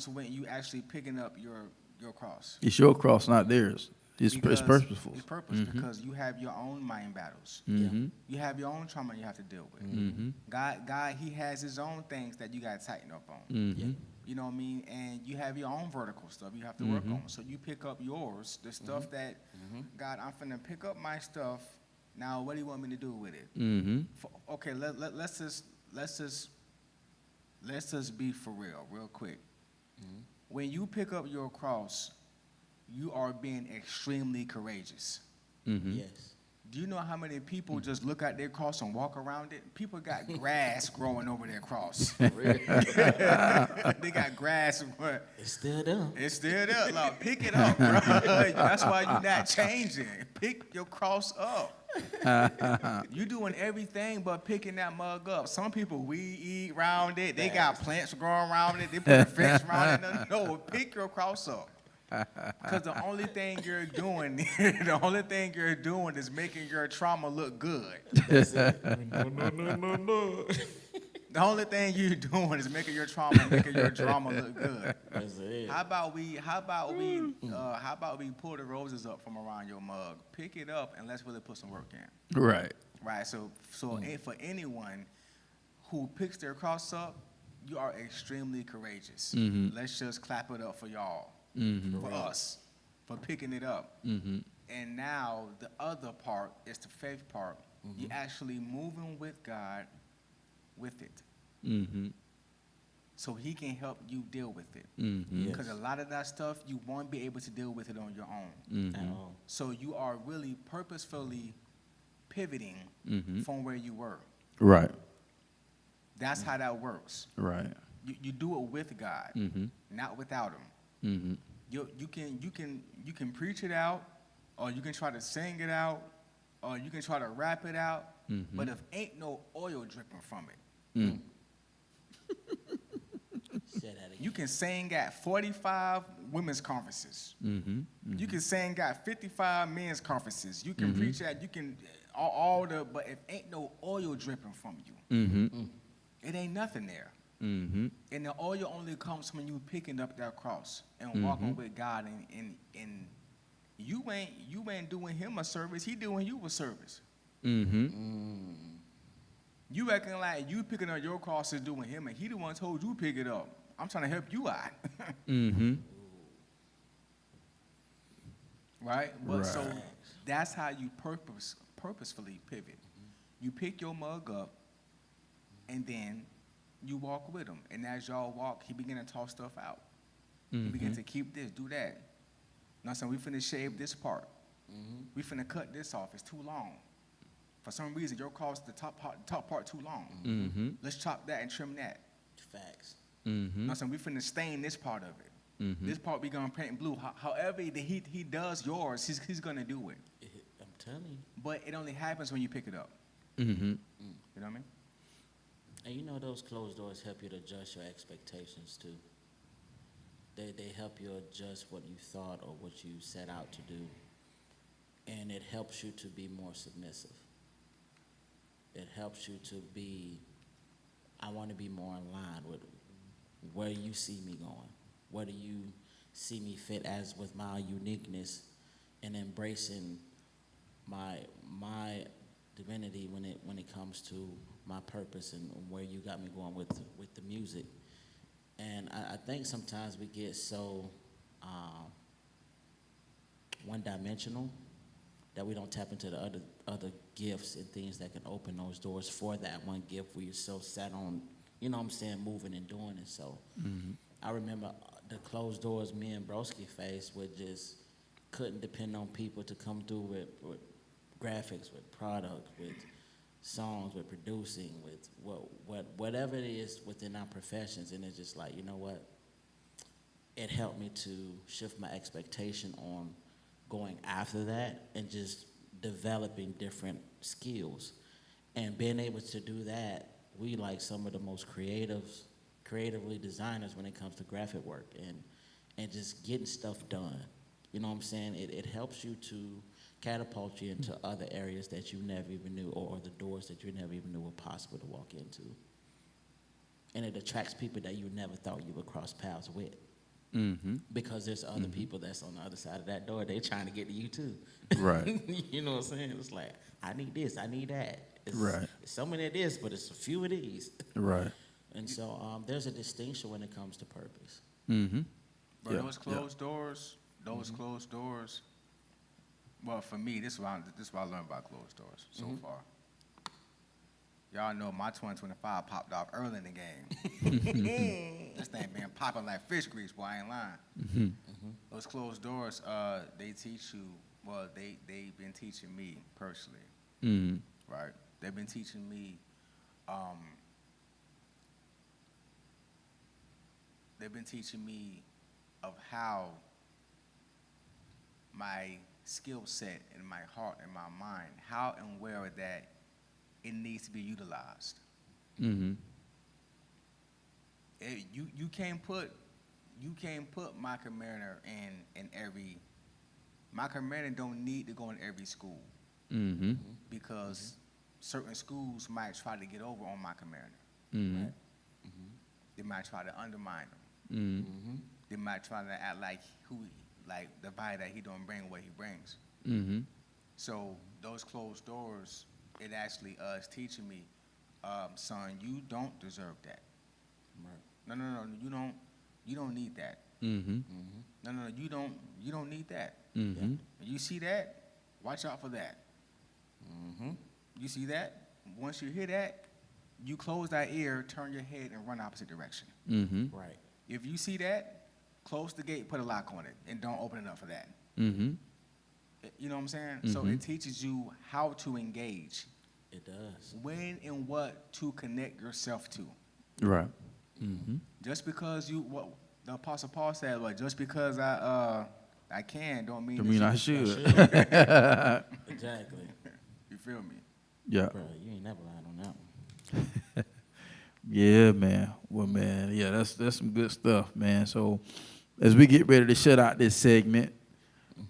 [SPEAKER 4] when you actually picking up your cross.
[SPEAKER 1] It's your cross, not theirs. It's
[SPEAKER 4] Because
[SPEAKER 1] purposeful.
[SPEAKER 4] It's purpose because you have your own mind battles.
[SPEAKER 1] Mm-hmm.
[SPEAKER 4] You have your own trauma you have to deal with.
[SPEAKER 1] Mm-hmm.
[SPEAKER 4] God, He has His own things that you got to tighten up on.
[SPEAKER 1] Mm-hmm.
[SPEAKER 4] You know what I mean? And you have your own vertical stuff you have to work on. So you pick up yours, the stuff that, God, I'm finna pick up my stuff. Now, what do you want me to do with it?
[SPEAKER 1] Mm-hmm.
[SPEAKER 4] Okay, let's just be for real quick. When you pick up your cross, you are being extremely courageous.
[SPEAKER 1] Mm-hmm.
[SPEAKER 3] Yes.
[SPEAKER 4] Do you know how many people just look at their cross and walk around it? People got grass growing over their cross. They got grass.
[SPEAKER 3] It's still there.
[SPEAKER 4] It's still there. Like, pick it up, bro. That's why you're not changing. Pick your cross up. You doing everything but picking that mug up. Some people weed eat around it. They got plants growing around it. They put a fence around it. No, pick your cross up. Because the only thing you're doing is making your trauma look good.
[SPEAKER 3] That's it. No.
[SPEAKER 4] The only thing you're doing is making your drama look good.
[SPEAKER 3] That's it.
[SPEAKER 4] How about we pull the roses up from around your mug, pick it up, and let's really put some work in.
[SPEAKER 1] Right.
[SPEAKER 4] Right. So for anyone who picks their cross up, you are extremely courageous.
[SPEAKER 1] Mm-hmm.
[SPEAKER 4] Let's just clap it up for y'all, for us, for picking it up.
[SPEAKER 1] Mm-hmm.
[SPEAKER 4] And now the other part is the faith part. You're actually moving with God with it.
[SPEAKER 1] Mm-hmm.
[SPEAKER 4] So He can help you deal with it.
[SPEAKER 1] Mm-hmm.
[SPEAKER 4] Because a lot of that stuff, you won't be able to deal with it on your own.
[SPEAKER 1] Mm-hmm.
[SPEAKER 3] At all.
[SPEAKER 4] So you are really purposefully pivoting from where you were.
[SPEAKER 1] Right.
[SPEAKER 4] That's how that works.
[SPEAKER 1] Right.
[SPEAKER 4] You do it with God, not without Him.
[SPEAKER 1] Mm-hmm.
[SPEAKER 4] You can preach it out, or you can try to sing it out, or you can try to rap it out.
[SPEAKER 1] Mm-hmm.
[SPEAKER 4] But if ain't no oil dripping from it,
[SPEAKER 3] Say that again.
[SPEAKER 4] you can sing at 45 women's conferences.
[SPEAKER 1] Mm-hmm.
[SPEAKER 4] You can sing at 55 men's conferences. You can preach at, you can all the, but if ain't no oil dripping from you,
[SPEAKER 1] Mm-hmm.
[SPEAKER 4] it ain't nothing there.
[SPEAKER 1] Mm-hmm.
[SPEAKER 4] And the oil only comes when you picking up that cross and walking with God, and you ain't doing Him a service. He doing you a service.
[SPEAKER 1] Mm-hmm.
[SPEAKER 4] You acting like you picking up your cross is doing Him, and He the one told you pick it up. I'm trying to help you out.
[SPEAKER 1] Mm-hmm.
[SPEAKER 4] Right? But so
[SPEAKER 1] Right.
[SPEAKER 4] that's how you purposefully pivot. You pick your mug up, and then you walk with Him. And as y'all walk, He begin to toss stuff out. He begin to keep this, do that. Now, so we finna shave this part. We finna cut this off. It's too long. For some reason, your cross, the top part too long.
[SPEAKER 1] Mm-hmm.
[SPEAKER 4] Let's chop that and trim that.
[SPEAKER 3] Facts.
[SPEAKER 1] Mm-hmm.
[SPEAKER 4] Now, so we finna stain this part of it.
[SPEAKER 1] Mm-hmm.
[SPEAKER 4] This part we gonna paint blue. However he does yours, he's gonna do it.
[SPEAKER 3] I'm telling you.
[SPEAKER 4] But it only happens when you pick it up.
[SPEAKER 1] Mm-hmm.
[SPEAKER 4] You know what I mean?
[SPEAKER 3] And you know those closed doors help you to adjust your expectations too. They help you adjust what you thought or what you set out to do. And it helps you to be more submissive. It helps you to be, I want to be more in line with where you see me going. Where do you see me fit as with my uniqueness and embracing my divinity when it comes to my purpose and where you got me going with the music. And I think sometimes we get so one-dimensional that we don't tap into the other gifts and things that can open those doors for that one gift where you're so set on, you know what I'm saying, moving and doing it. So I remember the closed doors me and Broski faced with just couldn't depend on people to come through with graphics, with product, with songs, with producing, with whatever it is within our professions. And it's just like, you know what? It helped me to shift my expectation on going after that and just developing different skills. And being able to do that, we like some of the most creatively designers when it comes to graphic work and just getting stuff done. You know what I'm saying? It helps you to catapult you into other areas that you never even knew, or the doors that you never even knew were possible to walk into. And it attracts people that you never thought you would cross paths with.
[SPEAKER 1] Mm-hmm.
[SPEAKER 3] Because there's other people that's on the other side of that door. They trying to get to you too.
[SPEAKER 1] Right.
[SPEAKER 3] You know what I'm saying? It's like, I need this, I need that.
[SPEAKER 1] Right.
[SPEAKER 3] It's so many of this, but it's a few of these.
[SPEAKER 1] Right.
[SPEAKER 3] And so there's a distinction when it comes to purpose.
[SPEAKER 1] Mm-hmm.
[SPEAKER 4] But those closed doors, closed doors. Well, for me, this is what I learned about closed doors so far. Y'all know my 2025 popped off early in the game. This thing been popping like fish grease, boy, I ain't lying.
[SPEAKER 1] Mm-hmm.
[SPEAKER 4] Those closed doors, they teach you, well, they've been teaching me personally,
[SPEAKER 1] Mm-hmm.
[SPEAKER 4] right? They've been teaching me, of how my skill set and my heart and my mind, how and where that it needs to be utilized.
[SPEAKER 1] Mm-hmm.
[SPEAKER 4] You can't put Michael Mariner in every. Michael Mariner don't need to go in every school.
[SPEAKER 1] Mm-hmm.
[SPEAKER 4] Because certain schools might try to get over on Michael Mariner.
[SPEAKER 1] Mm-hmm.
[SPEAKER 4] Right? They might try to undermine him.
[SPEAKER 1] Mm-hmm.
[SPEAKER 4] They might try to act like the value that he don't bring what he brings.
[SPEAKER 1] Mm-hmm.
[SPEAKER 4] So those closed doors, it actually is teaching me, son, you don't deserve that.
[SPEAKER 3] Right.
[SPEAKER 4] No, you don't need that.
[SPEAKER 1] Mm-hmm.
[SPEAKER 4] No, you don't need that.
[SPEAKER 1] Mm-hmm.
[SPEAKER 4] You see that? Watch out for that. You see that? Once you hear that, you close that ear, turn your head, and run opposite direction.
[SPEAKER 1] Mm-hmm.
[SPEAKER 3] Right.
[SPEAKER 4] If you see that, close the gate, put a lock on it, and don't open it up for that.
[SPEAKER 1] Mm-hmm.
[SPEAKER 4] You know what I'm saying? So it teaches you how to engage.
[SPEAKER 3] It does.
[SPEAKER 4] When and what to connect yourself to.
[SPEAKER 1] Right. Mm-hmm.
[SPEAKER 4] Just because what the Apostle Paul said, like, just because I can don't mean
[SPEAKER 1] I mean,
[SPEAKER 4] that
[SPEAKER 1] I should.
[SPEAKER 3] Exactly.
[SPEAKER 4] You feel me?
[SPEAKER 1] Yeah.
[SPEAKER 3] Bro, you ain't never lied on that one.
[SPEAKER 1] Yeah, man. Well, man, yeah, that's some good stuff, man. So as we get ready to shut out this segment,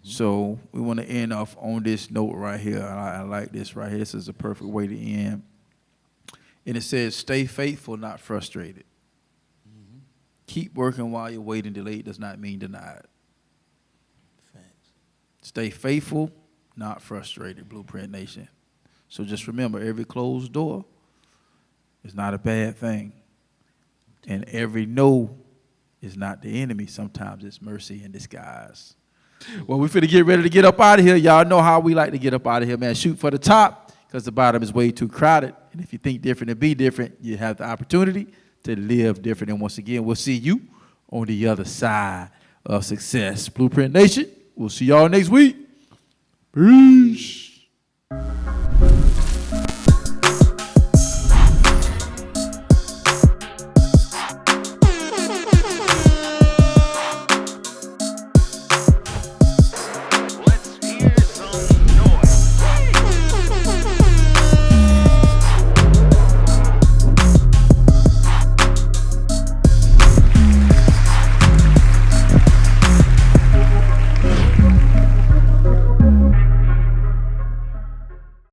[SPEAKER 1] so we want to end off on this note right here. I like this right here. This is a perfect way to end. And it says, stay faithful, not frustrated. Keep working while you're waiting. Delayed does not mean denied.
[SPEAKER 3] Facts.
[SPEAKER 1] Stay faithful, not frustrated, Blueprint Nation. So just remember, every closed door is not a bad thing. And every no is not the enemy. Sometimes it's mercy in disguise. Well, we finna get ready to get up out of here. Y'all know how we like to get up out of here, man. Shoot for the top, because the bottom is way too crowded. And if you think different and be different, you have the opportunity to live different. And once again, we'll see you on the other side of success. Blueprint Nation, we'll see y'all next week. Peace.